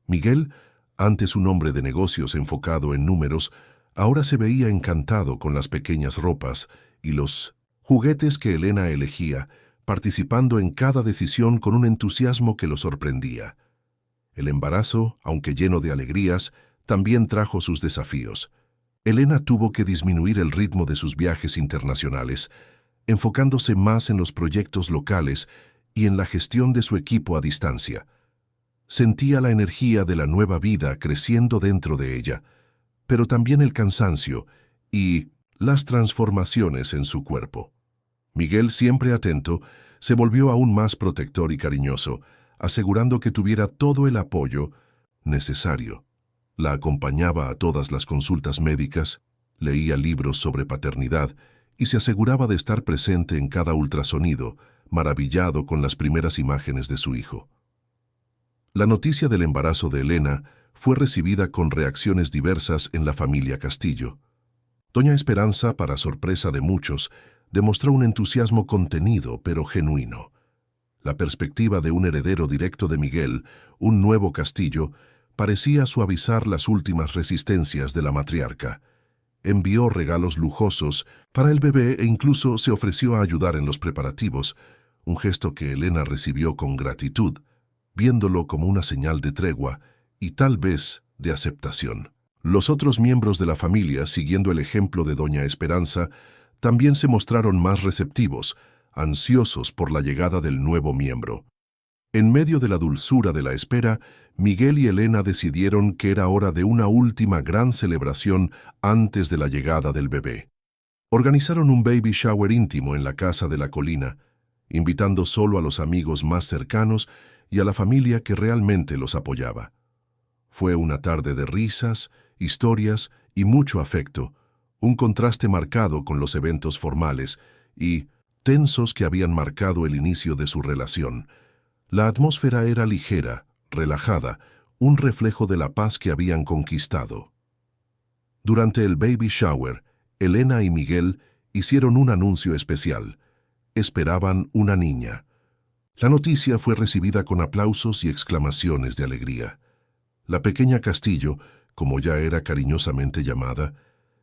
Miguel, antes un hombre de negocios enfocado en números, ahora se veía encantado con las pequeñas ropas y los juguetes que Elena elegía, participando en cada decisión con un entusiasmo que lo sorprendía. El embarazo, aunque lleno de alegrías, también trajo sus desafíos. Elena tuvo que disminuir el ritmo de sus viajes internacionales, enfocándose más en los proyectos locales y en la gestión de su equipo a distancia. Sentía la energía de la nueva vida creciendo dentro de ella, pero también el cansancio y las transformaciones en su cuerpo. Miguel, siempre atento, se volvió aún más protector y cariñoso, asegurando que tuviera todo el apoyo necesario. La acompañaba a todas las consultas médicas, leía libros sobre paternidad y se aseguraba de estar presente en cada ultrasonido, maravillado con las primeras imágenes de su hijo. La noticia del embarazo de Elena fue recibida con reacciones diversas en la familia Castillo. Doña Esperanza, para sorpresa de muchos, demostró un entusiasmo contenido pero genuino. La perspectiva de un heredero directo de Miguel, un nuevo Castillo, parecía suavizar las últimas resistencias de la matriarca. Envió regalos lujosos para el bebé e incluso se ofreció a ayudar en los preparativos, un gesto que Elena recibió con gratitud, viéndolo como una señal de tregua y tal vez de aceptación. Los otros miembros de la familia, siguiendo el ejemplo de Doña Esperanza, también se mostraron más receptivos, ansiosos por la llegada del nuevo miembro. En medio de la dulzura de la espera, Miguel y Elena decidieron que era hora de una última gran celebración antes de la llegada del bebé. Organizaron un baby shower íntimo en la casa de la colina, invitando solo a los amigos más cercanos y a la familia que realmente los apoyaba. Fue una tarde de risas, historias y mucho afecto, un contraste marcado con los eventos formales y tensos que habían marcado el inicio de su relación. La atmósfera era ligera, relajada, un reflejo de la paz que habían conquistado. Durante el baby shower, Elena y Miguel hicieron un anuncio especial. Esperaban una niña. La noticia fue recibida con aplausos y exclamaciones de alegría. La pequeña Castillo, como ya era cariñosamente llamada,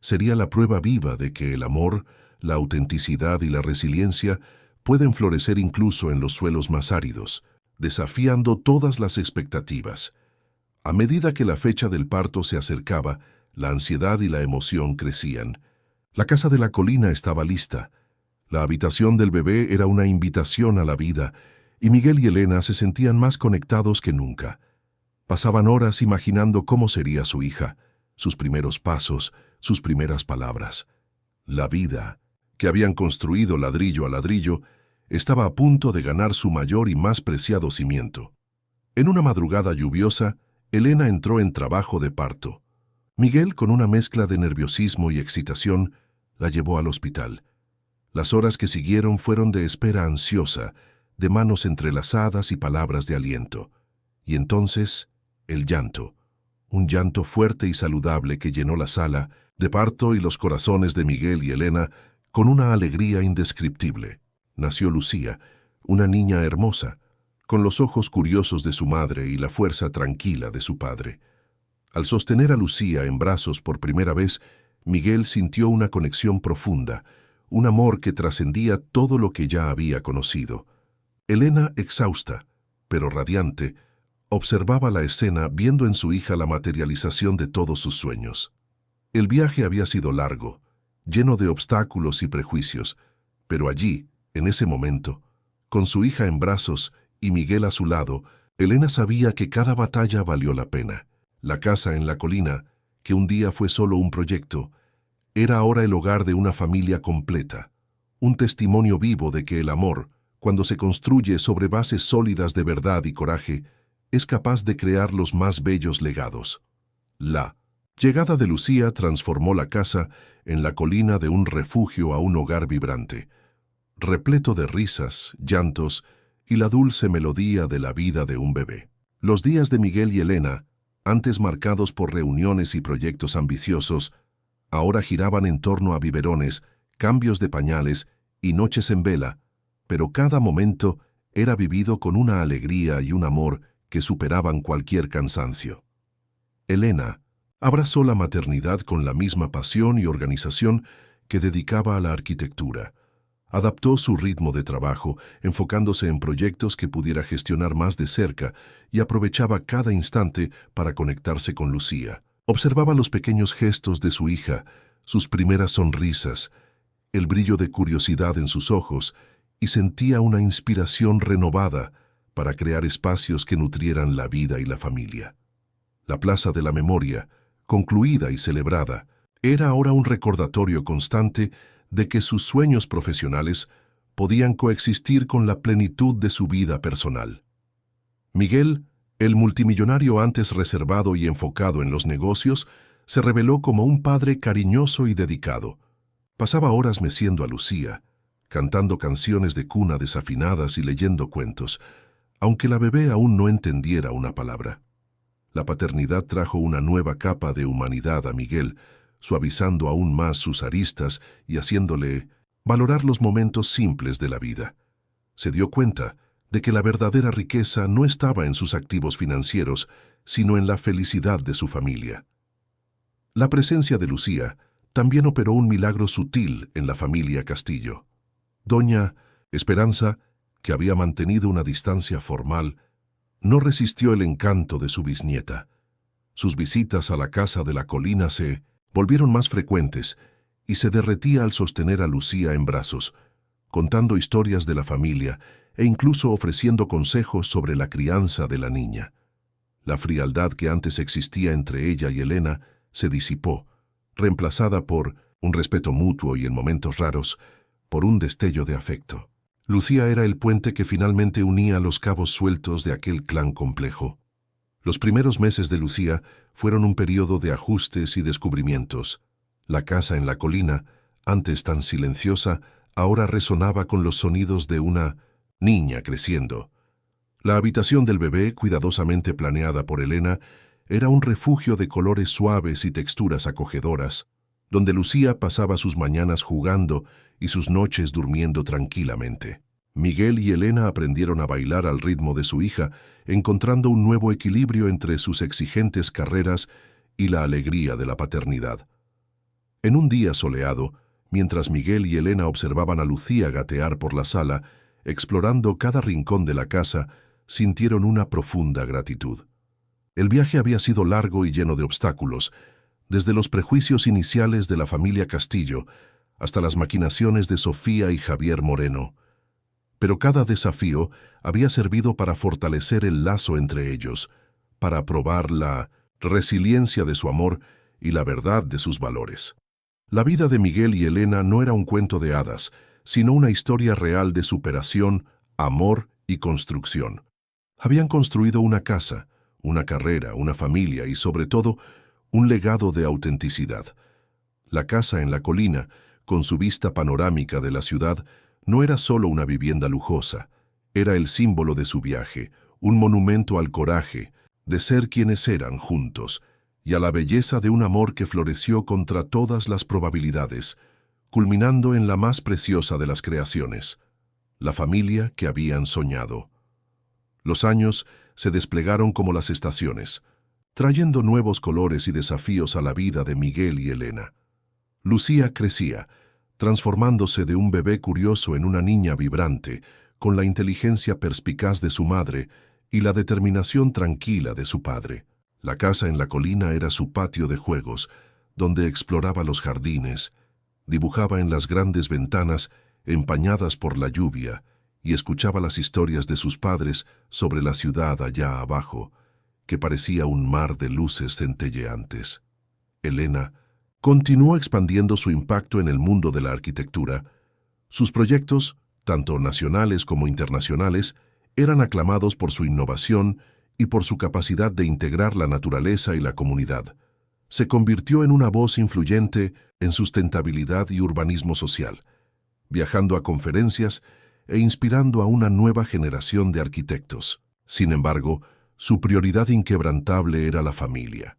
sería la prueba viva de que el amor, la autenticidad y la resiliencia pueden florecer incluso en los suelos más áridos, desafiando todas las expectativas. A medida que la fecha del parto se acercaba, la ansiedad y la emoción crecían. La casa de la colina estaba lista. La habitación del bebé era una invitación a la vida, y Miguel y Elena se sentían más conectados que nunca. Pasaban horas imaginando cómo sería su hija, sus primeros pasos, sus primeras palabras. La vida, que habían construido ladrillo a ladrillo, estaba a punto de ganar su mayor y más preciado cimiento. En una madrugada lluviosa, Elena entró en trabajo de parto. Miguel, con una mezcla de nerviosismo y excitación, la llevó al hospital. Las horas que siguieron fueron de espera ansiosa, de manos entrelazadas y palabras de aliento. Y entonces, el llanto. Un llanto fuerte y saludable que llenó la sala de parto y los corazones de Miguel y Elena con una alegría indescriptible. Nació Lucía, una niña hermosa, con los ojos curiosos de su madre y la fuerza tranquila de su padre. Al sostener a Lucía en brazos por primera vez, Miguel sintió una conexión profunda, un amor que trascendía todo lo que ya había conocido. Elena, exhausta, pero radiante, observaba la escena viendo en su hija la materialización de todos sus sueños. El viaje había sido largo, lleno de obstáculos y prejuicios, pero allí, en ese momento, con su hija en brazos y Miguel a su lado, Elena sabía que cada batalla valió la pena. La casa en la colina, que un día fue solo un proyecto, era ahora el hogar de una familia completa, un testimonio vivo de que el amor, cuando se construye sobre bases sólidas de verdad y coraje, es capaz de crear los más bellos legados. La llegada de Lucía transformó la casa en la colina de un refugio a un hogar vibrante, repleto de risas, llantos y la dulce melodía de la vida de un bebé. Los días de Miguel y Elena, antes marcados por reuniones y proyectos ambiciosos, ahora giraban en torno a biberones, cambios de pañales y noches en vela, pero cada momento era vivido con una alegría y un amor que superaban cualquier cansancio. Elena abrazó la maternidad con la misma pasión y organización que dedicaba a la arquitectura. Adaptó su ritmo de trabajo, enfocándose en proyectos que pudiera gestionar más de cerca y aprovechaba cada instante para conectarse con Lucía. Observaba los pequeños gestos de su hija, sus primeras sonrisas, el brillo de curiosidad en sus ojos y sentía una inspiración renovada para crear espacios que nutrieran la vida y la familia. La Plaza de la Memoria, concluida y celebrada, era ahora un recordatorio constante de que sus sueños profesionales podían coexistir con la plenitud de su vida personal. Miguel, el multimillonario antes reservado y enfocado en los negocios, se reveló como un padre cariñoso y dedicado. Pasaba horas meciendo a Lucía, cantando canciones de cuna desafinadas y leyendo cuentos, aunque la bebé aún no entendiera una palabra. La paternidad trajo una nueva capa de humanidad a Miguel, suavizando aún más sus aristas y haciéndole valorar los momentos simples de la vida. Se dio cuenta de que la verdadera riqueza no estaba en sus activos financieros, sino en la felicidad de su familia. La presencia de Lucía también operó un milagro sutil en la familia Castillo. Doña Esperanza, que había mantenido una distancia formal, no resistió el encanto de su bisnieta. Sus visitas a la casa de la colina se volvieron más frecuentes y se derretía al sostener a Lucía en brazos, contando historias de la familia e incluso ofreciendo consejos sobre la crianza de la niña. La frialdad que antes existía entre ella y Elena se disipó, reemplazada por un respeto mutuo y, en momentos raros, por un destello de afecto. Lucía era el puente que finalmente unía los cabos sueltos de aquel clan complejo. Los primeros meses de Lucía fueron un periodo de ajustes y descubrimientos. La casa en la colina, antes tan silenciosa, ahora resonaba con los sonidos de una niña creciendo. La habitación del bebé, cuidadosamente planeada por Elena, era un refugio de colores suaves y texturas acogedoras, donde Lucía pasaba sus mañanas jugando y sus noches durmiendo tranquilamente. Miguel y Elena aprendieron a bailar al ritmo de su hija, encontrando un nuevo equilibrio entre sus exigentes carreras y la alegría de la paternidad. En un día soleado, mientras Miguel y Elena observaban a Lucía gatear por la sala, explorando cada rincón de la casa, sintieron una profunda gratitud. El viaje había sido largo y lleno de obstáculos, desde los prejuicios iniciales de la familia Castillo hasta las maquinaciones de Sofía y Javier Moreno. Pero cada desafío había servido para fortalecer el lazo entre ellos, para probar la resiliencia de su amor y la verdad de sus valores. La vida de Miguel y Elena no era un cuento de hadas, sino una historia real de superación, amor y construcción. Habían construido una casa, una carrera, una familia y, sobre todo, un legado de autenticidad. La casa en la colina, con su vista panorámica de la ciudad, no era solo una vivienda lujosa, era el símbolo de su viaje, un monumento al coraje de ser quienes eran juntos y a la belleza de un amor que floreció contra todas las probabilidades, culminando en la más preciosa de las creaciones, la familia que habían soñado. Los años se desplegaron como las estaciones, trayendo nuevos colores y desafíos a la vida de Miguel y Elena. Lucía crecía, transformándose de un bebé curioso en una niña vibrante, con la inteligencia perspicaz de su madre y la determinación tranquila de su padre. La casa en la colina era su patio de juegos, donde exploraba los jardines, dibujaba en las grandes ventanas empañadas por la lluvia y escuchaba las historias de sus padres sobre la ciudad allá abajo, que parecía un mar de luces centelleantes. Elena Continuó expandiendo su impacto en el mundo de la arquitectura. Sus proyectos, tanto nacionales como internacionales, eran aclamados por su innovación y por su capacidad de integrar la naturaleza y la comunidad. Se convirtió en una voz influyente en sustentabilidad y urbanismo social, viajando a conferencias e inspirando a una nueva generación de arquitectos. Sin embargo, su prioridad inquebrantable era la familia.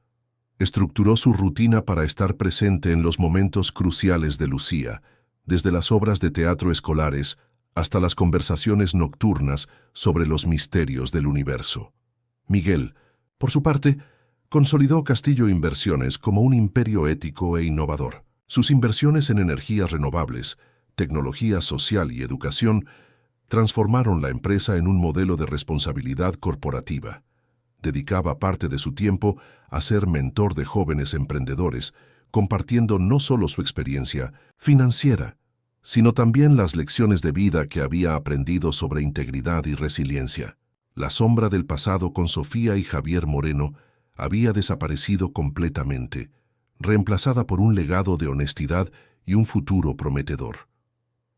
Estructuró su rutina para estar presente en los momentos cruciales de Lucía, desde las obras de teatro escolares hasta las conversaciones nocturnas sobre los misterios del universo. Miguel, por su parte, consolidó Castillo Inversiones como un imperio ético e innovador. Sus inversiones en energías renovables, tecnología social y educación transformaron la empresa en un modelo de responsabilidad corporativa. Dedicaba parte de su tiempo a ser mentor de jóvenes emprendedores, compartiendo no solo su experiencia financiera, sino también las lecciones de vida que había aprendido sobre integridad y resiliencia. La sombra del pasado con Sofía y Javier Moreno había desaparecido completamente, reemplazada por un legado de honestidad y un futuro prometedor.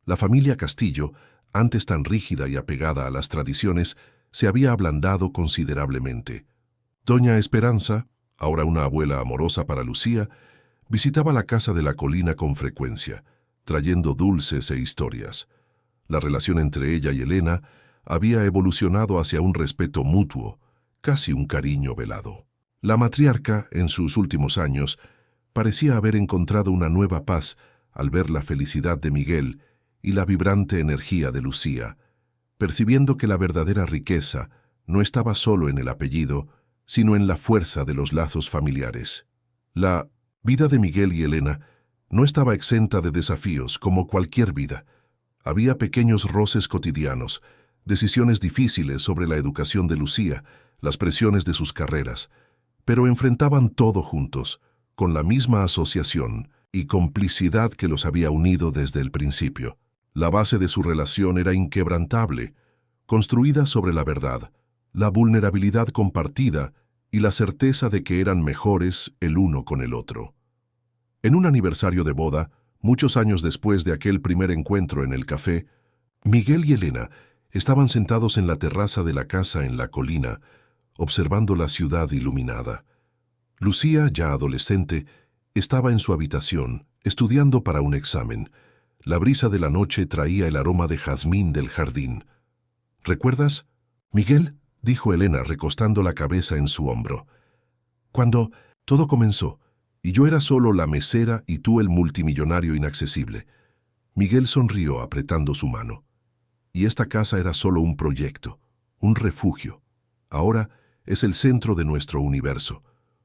La familia Castillo, antes tan rígida y apegada a las tradiciones, se había ablandado considerablemente. Doña Esperanza, ahora una abuela amorosa para Lucía, visitaba la casa de la colina con frecuencia, trayendo dulces e historias. La relación entre ella y Elena había evolucionado hacia un respeto mutuo, casi un cariño velado. La matriarca, en sus últimos años, parecía haber encontrado una nueva paz al ver la felicidad de Miguel y la vibrante energía de Lucía, percibiendo que la verdadera riqueza no estaba solo en el apellido, sino en la fuerza de los lazos familiares. La vida de Miguel y Elena no estaba exenta de desafíos como cualquier vida. Había pequeños roces cotidianos, decisiones difíciles sobre la educación de Lucía, las presiones de sus carreras, pero enfrentaban todo juntos, con la misma asociación y complicidad que los había unido desde el principio. La base de su relación era inquebrantable, construida sobre la verdad, la vulnerabilidad compartida y la certeza de que eran mejores el uno con el otro. En un aniversario de boda, muchos años después de aquel primer encuentro en el café, Miguel y Elena estaban sentados en la terraza de la casa en la colina, observando la ciudad iluminada. Lucía, ya adolescente, estaba en su habitación, estudiando para un examen. La brisa de la noche traía el aroma de jazmín del jardín. ¿Recuerdas, Miguel?, dijo Elena recostando la cabeza en su hombro. Cuando todo comenzó, y yo era solo la mesera y tú el multimillonario inaccesible. Miguel sonrió apretando su mano. Y esta casa era solo un proyecto, un refugio. Ahora es el centro de nuestro universo,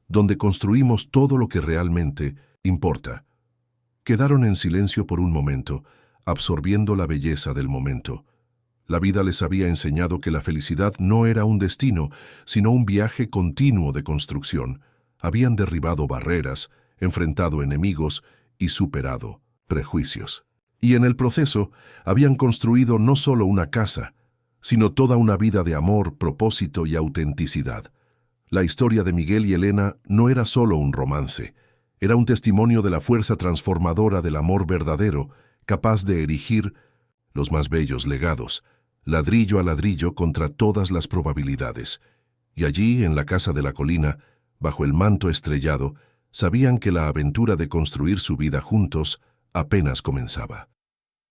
donde construimos todo lo que realmente importa. Quedaron en silencio por un momento, absorbiendo la belleza del momento. La vida les había enseñado que la felicidad no era un destino, sino un viaje continuo de construcción. Habían derribado barreras, enfrentado enemigos y superado prejuicios. Y en el proceso habían construido no solo una casa, sino toda una vida de amor, propósito y autenticidad. La historia de Miguel y Elena no era solo un romance, era un testimonio de la fuerza transformadora del amor verdadero, capaz de erigir los más bellos legados, ladrillo a ladrillo contra todas las probabilidades. Y allí, en la casa de la colina, bajo el manto estrellado, sabían que la aventura de construir su vida juntos apenas comenzaba.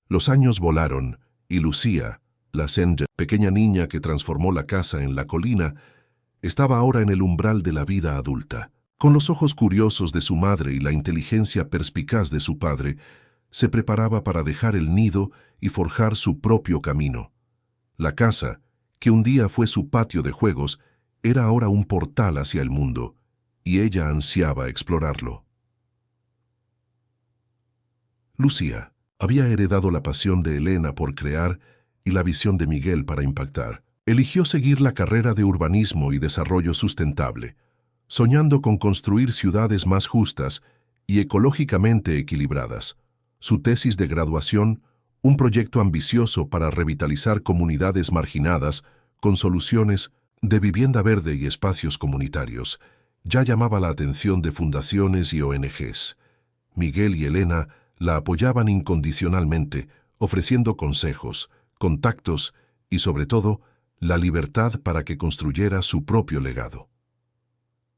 Los años volaron, y Lucía, la pequeña niña que transformó la casa en la colina, estaba ahora en el umbral de la vida adulta. Con los ojos curiosos de su madre y la inteligencia perspicaz de su padre, se preparaba para dejar el nido y forjar su propio camino. La casa, que un día fue su patio de juegos, era ahora un portal hacia el mundo, y ella ansiaba explorarlo. Lucía había heredado la pasión de Elena por crear y la visión de Miguel para impactar. Eligió seguir la carrera de urbanismo y desarrollo sustentable, soñando con construir ciudades más justas y ecológicamente equilibradas. Su tesis de graduación, un proyecto ambicioso para revitalizar comunidades marginadas con soluciones de vivienda verde y espacios comunitarios, ya llamaba la atención de fundaciones y ONGs. Miguel y Elena la apoyaban incondicionalmente, ofreciendo consejos, contactos y, sobre todo, la libertad para que construyera su propio legado.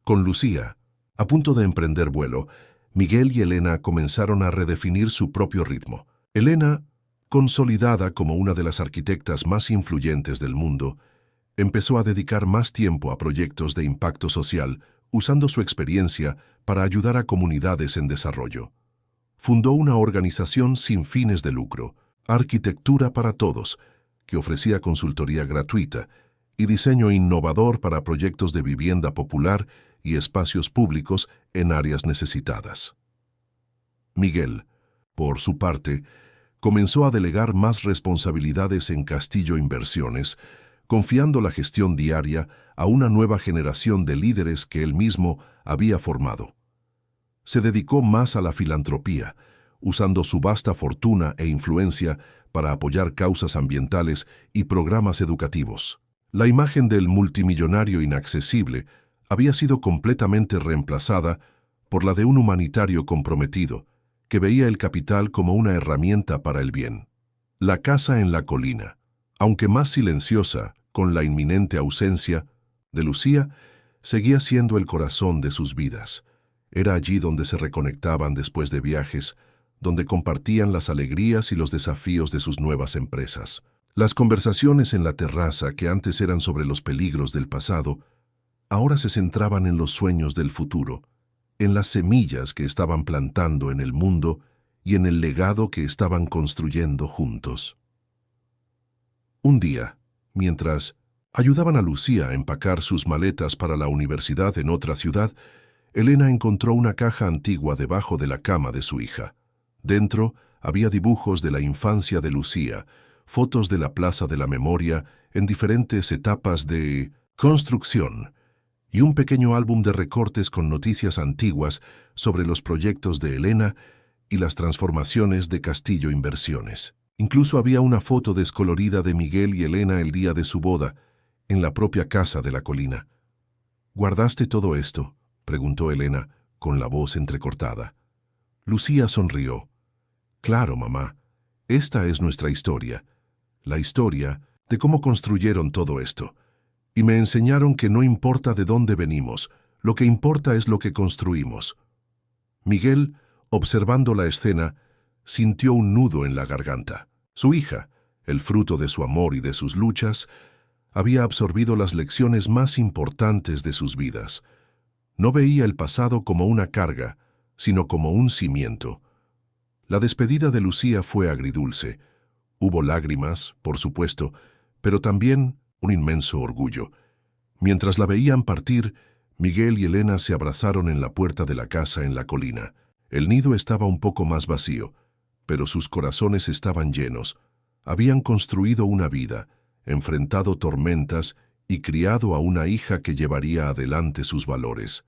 Con Lucía, a punto de emprender vuelo, Miguel y Elena comenzaron a redefinir su propio ritmo. Elena, consolidada como una de las arquitectas más influyentes del mundo, empezó a dedicar más tiempo a proyectos de impacto social, usando su experiencia para ayudar a comunidades en desarrollo. Fundó una organización sin fines de lucro, Arquitectura para Todos, que ofrecía consultoría gratuita y diseño innovador para proyectos de vivienda popular y espacios públicos en áreas necesitadas. Miguel, por su parte, comenzó a delegar más responsabilidades en Castillo Inversiones, confiando la gestión diaria a una nueva generación de líderes que él mismo había formado. Se dedicó más a la filantropía, usando su vasta fortuna e influencia para apoyar causas ambientales y programas educativos. La imagen del multimillonario inaccesible había sido completamente reemplazada por la de un humanitario comprometido, que veía el capital como una herramienta para el bien. La casa en la colina, aunque más silenciosa, con la inminente ausencia de Lucía, seguía siendo el corazón de sus vidas. Era allí donde se reconectaban después de viajes, donde compartían las alegrías y los desafíos de sus nuevas empresas. Las conversaciones en la terraza, que antes eran sobre los peligros del pasado, ahora se centraban en los sueños del futuro, en las semillas que estaban plantando en el mundo y en el legado que estaban construyendo juntos. Un día, mientras ayudaban a Lucía a empacar sus maletas para la universidad en otra ciudad, Elena encontró una caja antigua debajo de la cama de su hija. Dentro había dibujos de la infancia de Lucía, fotos de la Plaza de la Memoria en diferentes etapas de construcción, y un pequeño álbum de recortes con noticias antiguas sobre los proyectos de Elena y las transformaciones de Castillo Inversiones. Incluso había una foto descolorida de Miguel y Elena el día de su boda, en la propia casa de la colina. ¿Guardaste todo esto?, preguntó Elena, con la voz entrecortada. Lucía sonrió. Claro, mamá, esta es nuestra historia, la historia de cómo construyeron todo esto. Y me enseñaron que no importa de dónde venimos, lo que importa es lo que construimos. Miguel, observando la escena, sintió un nudo en la garganta. Su hija, el fruto de su amor y de sus luchas, había absorbido las lecciones más importantes de sus vidas. No veía el pasado como una carga, sino como un cimiento. La despedida de Lucía fue agridulce. Hubo lágrimas, por supuesto, pero también un inmenso orgullo. Mientras la veían partir, Miguel y Elena se abrazaron en la puerta de la casa en la colina. El nido estaba un poco más vacío, pero sus corazones estaban llenos. Habían construido una vida, enfrentado tormentas y criado a una hija que llevaría adelante sus valores.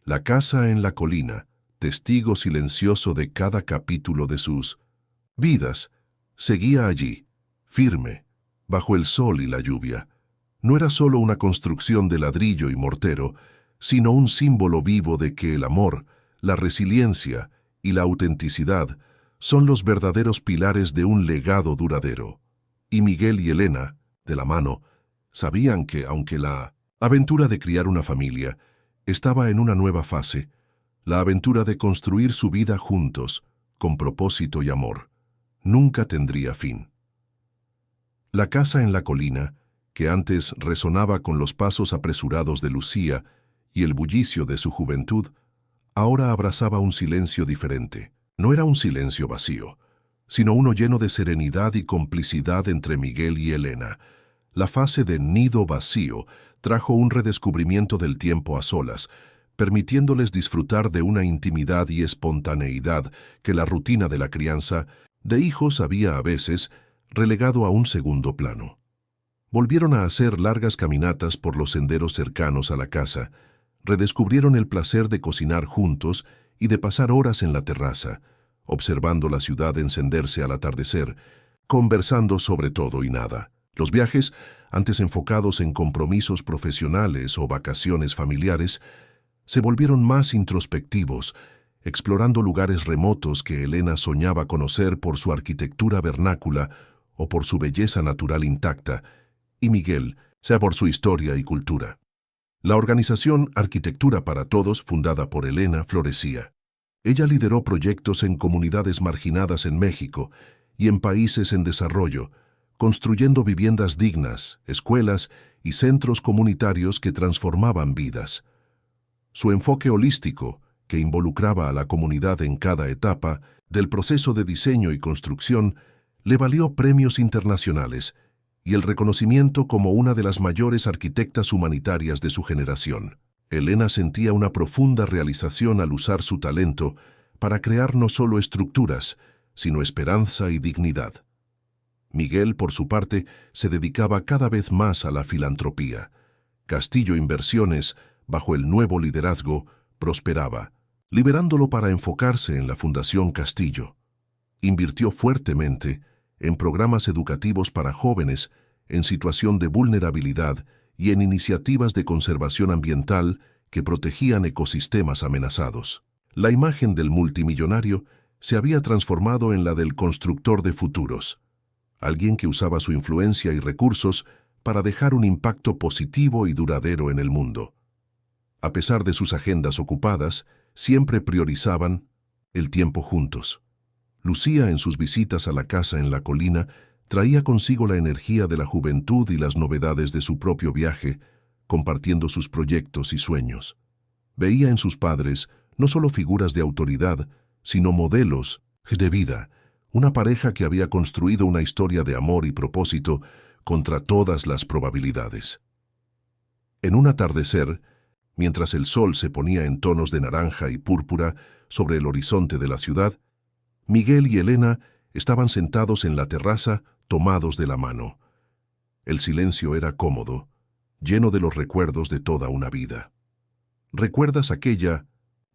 La casa en la colina, testigo silencioso de cada capítulo de sus vidas, seguía allí, firme, bajo el sol y la lluvia. No era solo una construcción de ladrillo y mortero, sino un símbolo vivo de que el amor, la resiliencia y la autenticidad son los verdaderos pilares de un legado duradero. Y Miguel y Elena, de la mano, sabían que, aunque la aventura de criar una familia estaba en una nueva fase, la aventura de construir su vida juntos, con propósito y amor, nunca tendría fin. La casa en la colina, que antes resonaba con los pasos apresurados de Lucía y el bullicio de su juventud, ahora abrazaba un silencio diferente. No era un silencio vacío, sino uno lleno de serenidad y complicidad entre Miguel y Elena. La fase de nido vacío trajo un redescubrimiento del tiempo a solas, permitiéndoles disfrutar de una intimidad y espontaneidad que la rutina de la crianza de hijos había a veces relegado a un segundo plano. Volvieron a hacer largas caminatas por los senderos cercanos a la casa, redescubrieron el placer de cocinar juntos y de pasar horas en la terraza, observando la ciudad encenderse al atardecer, conversando sobre todo y nada. Los viajes, antes enfocados en compromisos profesionales o vacaciones familiares, se volvieron más introspectivos, explorando lugares remotos que Elena soñaba conocer por su arquitectura vernácula o por su belleza natural intacta, y Miguel, sea por su historia y cultura. La organización Arquitectura para Todos, fundada por Elena, florecía. Ella lideró proyectos en comunidades marginadas en México y en países en desarrollo, construyendo viviendas dignas, escuelas y centros comunitarios que transformaban vidas. Su enfoque holístico, que involucraba a la comunidad en cada etapa del proceso de diseño y construcción, le valió premios internacionales y el reconocimiento como una de las mayores arquitectas humanitarias de su generación. Elena sentía una profunda realización al usar su talento para crear no solo estructuras, sino esperanza y dignidad. Miguel, por su parte, se dedicaba cada vez más a la filantropía. Castillo Inversiones, bajo el nuevo liderazgo, prosperaba, liberándolo para enfocarse en la Fundación Castillo. Invirtió fuertemente en programas educativos para jóvenes en situación de vulnerabilidad y en iniciativas de conservación ambiental que protegían ecosistemas amenazados. La imagen del multimillonario se había transformado en la del constructor de futuros, alguien que usaba su influencia y recursos para dejar un impacto positivo y duradero en el mundo. A pesar de sus agendas ocupadas, siempre priorizaban el tiempo juntos. Lucía, en sus visitas a la casa en la colina, traía consigo la energía de la juventud y las novedades de su propio viaje, compartiendo sus proyectos y sueños. Veía en sus padres no solo figuras de autoridad, sino modelos de vida, una pareja que había construido una historia de amor y propósito contra todas las probabilidades. En un atardecer, mientras el sol se ponía en tonos de naranja y púrpura sobre el horizonte de la ciudad, Miguel y Elena estaban sentados en la terraza, tomados de la mano. El silencio era cómodo, lleno de los recuerdos de toda una vida. ¿Recuerdas aquella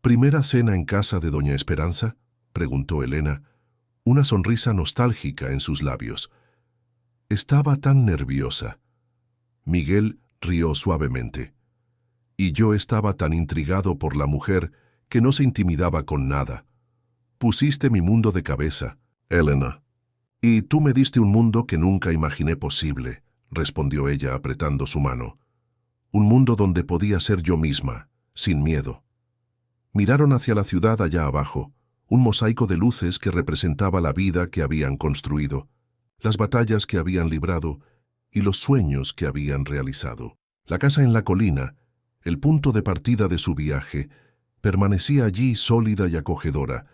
primera cena en casa de doña Esperanza?, preguntó Elena, una sonrisa nostálgica en sus labios. Estaba tan nerviosa. Miguel rió suavemente. Y yo estaba tan intrigado por la mujer que no se intimidaba con nada. Pusiste mi mundo de cabeza, Elena. Y tú me diste un mundo que nunca imaginé posible, respondió ella apretando su mano. Un mundo donde podía ser yo misma, sin miedo. Miraron hacia la ciudad allá abajo, un mosaico de luces que representaba la vida que habían construido, las batallas que habían librado y los sueños que habían realizado. La casa en la colina, el punto de partida de su viaje, permanecía allí sólida y acogedora,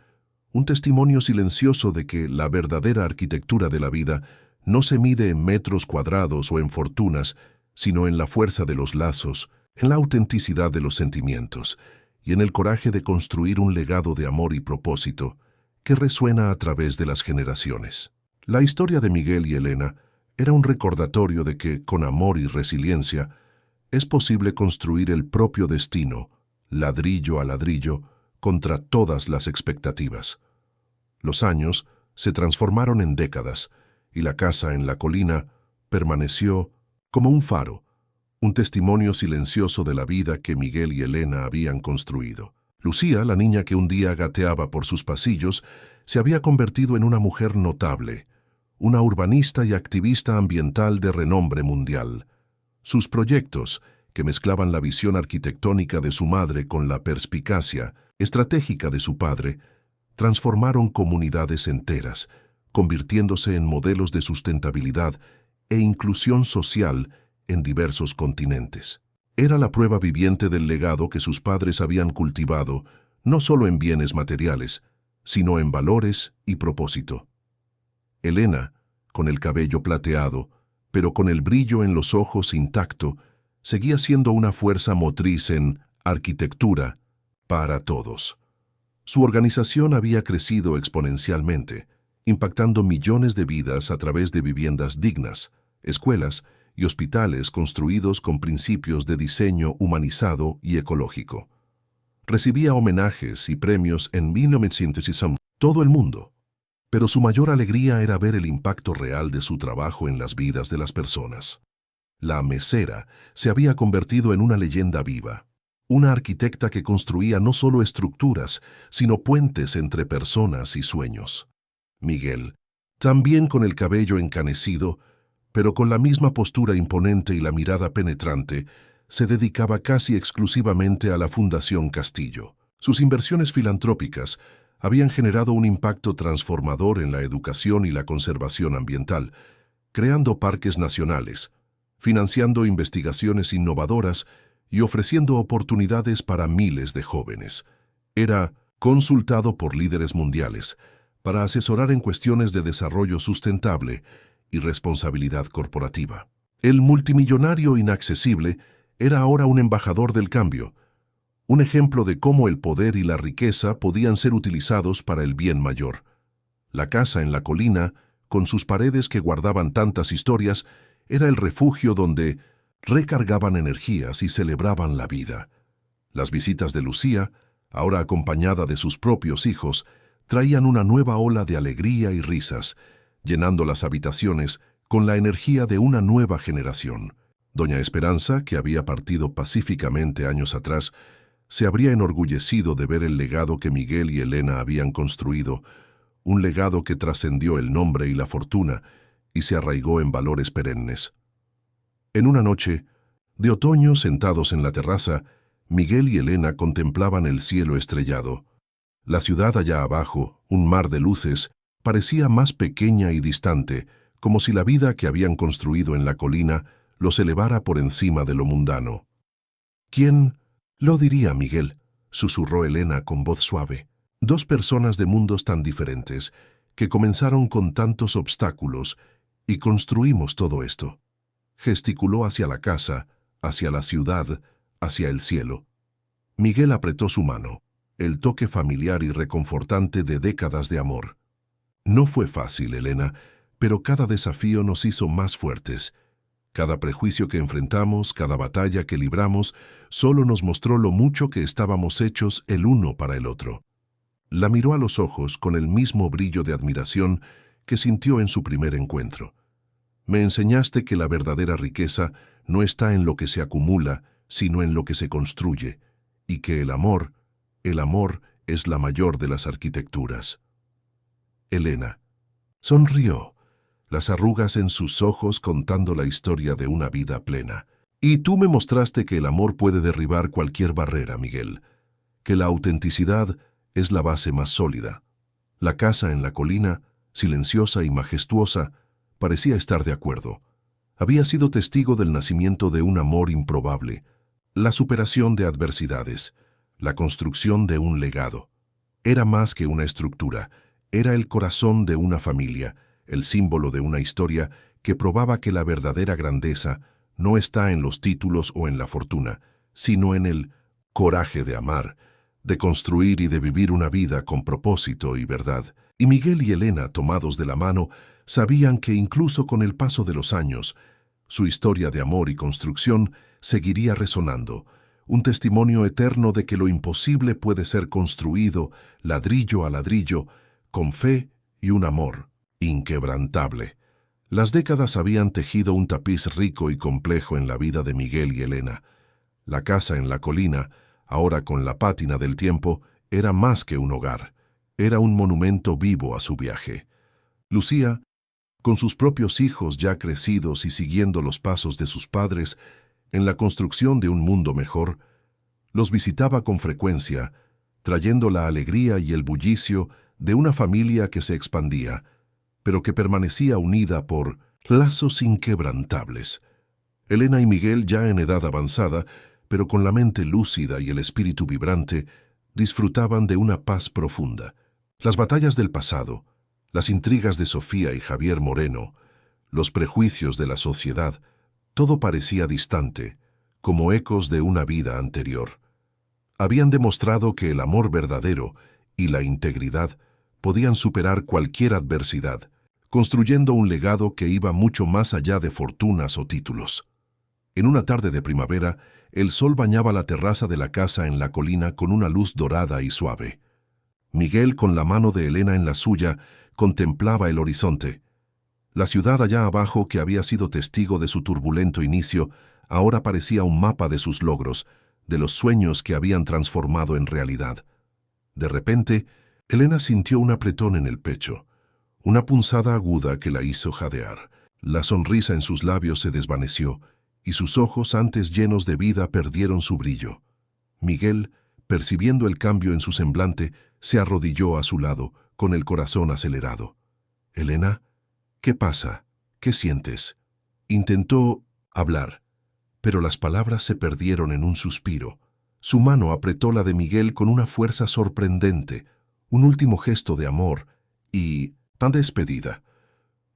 un testimonio silencioso de que la verdadera arquitectura de la vida no se mide en metros cuadrados o en fortunas, sino en la fuerza de los lazos, en la autenticidad de los sentimientos y en el coraje de construir un legado de amor y propósito que resuena a través de las generaciones. La historia de Miguel y Elena era un recordatorio de que, con amor y resiliencia, es posible construir el propio destino, ladrillo a ladrillo, contra todas las expectativas. Los años se transformaron en décadas y la casa en la colina permaneció como un faro, un testimonio silencioso de la vida que Miguel y Elena habían construido. Lucía, la niña que un día gateaba por sus pasillos, se había convertido en una mujer notable, una urbanista y activista ambiental de renombre mundial. Sus proyectos, que mezclaban la visión arquitectónica de su madre con la perspicacia estratégica de su padre, transformaron comunidades enteras, convirtiéndose en modelos de sustentabilidad e inclusión social en diversos continentes. Era la prueba viviente del legado que sus padres habían cultivado, no solo en bienes materiales, sino en valores y propósito. Elena, con el cabello plateado, pero con el brillo en los ojos intacto, seguía siendo una fuerza motriz en arquitectura para todos. Su organización había crecido exponencialmente, impactando millones de vidas a través de viviendas dignas, escuelas y hospitales construidos con principios de diseño humanizado y ecológico. Recibía homenajes y premios en 1900 todo el mundo, pero su mayor alegría era ver el impacto real de su trabajo en las vidas de las personas. La mesera se había convertido en una leyenda viva. una arquitecta que construía no solo estructuras, sino puentes entre personas y sueños. Miguel, también con el cabello encanecido, pero con la misma postura imponente y la mirada penetrante, se dedicaba casi exclusivamente a la Fundación Castillo. Sus inversiones filantrópicas habían generado un impacto transformador en la educación y la conservación ambiental, creando parques nacionales, financiando investigaciones innovadoras y ofreciendo oportunidades para miles de jóvenes. Era consultado por líderes mundiales para asesorar en cuestiones de desarrollo sustentable y responsabilidad corporativa. El multimillonario inaccesible era ahora un embajador del cambio, un ejemplo de cómo el poder y la riqueza podían ser utilizados para el bien mayor. La casa en la colina, con sus paredes que guardaban tantas historias, era el refugio donde recargaban energías y celebraban la vida. Las visitas de Lucía, ahora acompañada de sus propios hijos, traían una nueva ola de alegría y risas, llenando las habitaciones con la energía de una nueva generación. Doña Esperanza, que había partido pacíficamente años atrás, se habría enorgullecido de ver el legado que Miguel y Elena habían construido, un legado que trascendió el nombre y la fortuna y se arraigó en valores perennes. En una noche, de otoño, sentados en la terraza, Miguel y Elena contemplaban el cielo estrellado. La ciudad allá abajo, un mar de luces, parecía más pequeña y distante, como si la vida que habían construido en la colina los elevara por encima de lo mundano. «¿Quién lo diría, Miguel?», susurró Elena con voz suave. «Dos personas de mundos tan diferentes, que comenzaron con tantos obstáculos, y construimos todo esto». Gesticuló hacia la casa, hacia la ciudad, hacia el cielo. Miguel apretó su mano, el toque familiar y reconfortante de décadas de amor. «No fue fácil, Elena, pero cada desafío nos hizo más fuertes. Cada prejuicio que enfrentamos, cada batalla que libramos, solo nos mostró lo mucho que estábamos hechos el uno para el otro». La miró a los ojos con el mismo brillo de admiración que sintió en su primer encuentro. «Me enseñaste que la verdadera riqueza no está en lo que se acumula, sino en lo que se construye, y que el amor es la mayor de las arquitecturas». Elena sonrió, las arrugas en sus ojos contando la historia de una vida plena. «Y tú me mostraste que el amor puede derribar cualquier barrera, Miguel, que la autenticidad es la base más sólida». La casa en la colina, silenciosa y majestuosa, parecía estar de acuerdo. Había sido testigo del nacimiento de un amor improbable, la superación de adversidades, la construcción de un legado. Era más que una estructura, era el corazón de una familia, el símbolo de una historia que probaba que la verdadera grandeza no está en los títulos o en la fortuna, sino en el coraje de amar, de construir y de vivir una vida con propósito y verdad. Y Miguel y Elena, tomados de la mano, sabían que incluso con el paso de los años, su historia de amor y construcción seguiría resonando, un testimonio eterno de que lo imposible puede ser construido ladrillo a ladrillo, con fe y un amor inquebrantable. Las décadas habían tejido un tapiz rico y complejo en la vida de Miguel y Elena. La casa en la colina, ahora con la pátina del tiempo, era más que un hogar, era un monumento vivo a su viaje. Lucía, con sus propios hijos ya crecidos y siguiendo los pasos de sus padres en la construcción de un mundo mejor, los visitaba con frecuencia, trayendo la alegría y el bullicio de una familia que se expandía, pero que permanecía unida por lazos inquebrantables. Elena y Miguel, ya en edad avanzada, pero con la mente lúcida y el espíritu vibrante, disfrutaban de una paz profunda. Las batallas del pasado, las intrigas de Sofía y Javier Moreno, los prejuicios de la sociedad, todo parecía distante, como ecos de una vida anterior. Habían demostrado que el amor verdadero y la integridad podían superar cualquier adversidad, construyendo un legado que iba mucho más allá de fortunas o títulos. En una tarde de primavera, el sol bañaba la terraza de la casa en la colina con una luz dorada y suave. Miguel, con la mano de Elena en la suya, contemplaba el horizonte. La ciudad allá abajo, que había sido testigo de su turbulento inicio, ahora parecía un mapa de sus logros, de los sueños que habían transformado en realidad. De repente, Elena sintió un apretón en el pecho, una punzada aguda que la hizo jadear. La sonrisa en sus labios se desvaneció y sus ojos, antes llenos de vida, perdieron su brillo. Miguel, percibiendo el cambio en su semblante, se arrodilló a su lado, con el corazón acelerado. «Elena, ¿qué pasa? ¿Qué sientes?» Intentó hablar, pero las palabras se perdieron en un suspiro. Su mano apretó la de Miguel con una fuerza sorprendente, un último gesto de amor y tan despedida.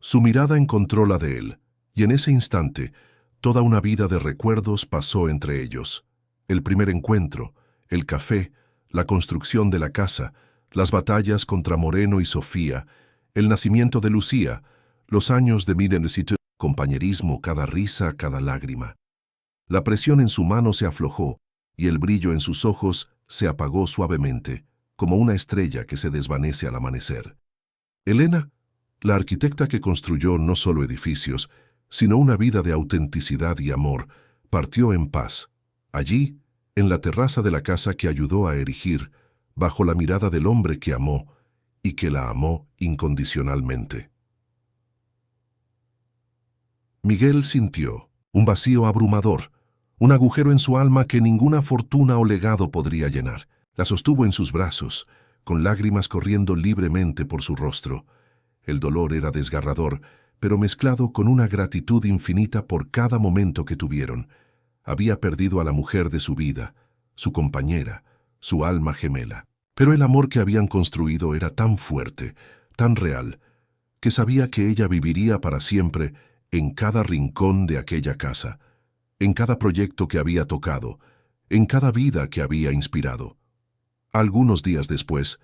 Su mirada encontró la de él, y en ese instante, toda una vida de recuerdos pasó entre ellos. El primer encuentro, el café, la construcción de la casa, las batallas contra Moreno y Sofía, el nacimiento de Lucía, los años de Mirencito, compañerismo, cada risa, cada lágrima. La presión en su mano se aflojó, y el brillo en sus ojos se apagó suavemente, como una estrella que se desvanece al amanecer. Elena, la arquitecta que construyó no solo edificios, sino una vida de autenticidad y amor, partió en paz. Allí, en la terraza de la casa que ayudó a erigir, bajo la mirada del hombre que amó, y que la amó incondicionalmente. Miguel sintió un vacío abrumador, un agujero en su alma que ninguna fortuna o legado podría llenar. La sostuvo en sus brazos, con lágrimas corriendo libremente por su rostro. El dolor era desgarrador, pero mezclado con una gratitud infinita por cada momento que tuvieron. Había perdido a la mujer de su vida, su compañera, su alma gemela. Pero el amor que habían construido era tan fuerte, tan real, que sabía que ella viviría para siempre en cada rincón de aquella casa, en cada proyecto que había tocado, en cada vida que había inspirado. Algunos días después,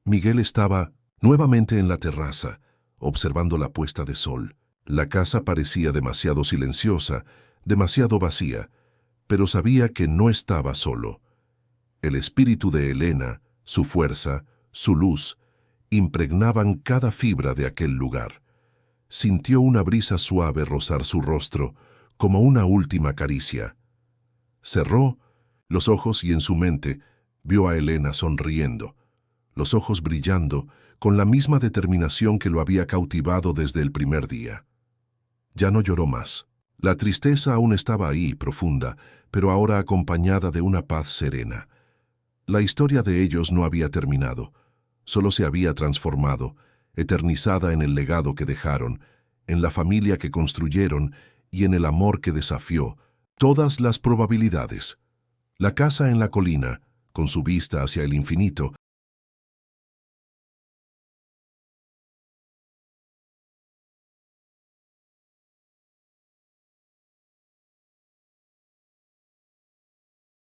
Miguel estaba nuevamente en la terraza, observando la puesta de sol. La casa parecía demasiado silenciosa, demasiado vacía, pero sabía que no estaba solo. El espíritu de Elena, su fuerza, su luz, impregnaban cada fibra de aquel lugar. Sintió una brisa suave rozar su rostro, como una última caricia. Cerró los ojos y en su mente vio a Elena sonriendo, los ojos brillando con la misma determinación que lo había cautivado desde el primer día. Ya no lloró más. La tristeza aún estaba ahí, profunda, pero ahora acompañada de una paz serena. La historia de ellos no había terminado, solo se había transformado, eternizada en el legado que dejaron, en la familia que construyeron y en el amor que desafió todas las probabilidades. La casa en la colina, con su vista hacia el infinito,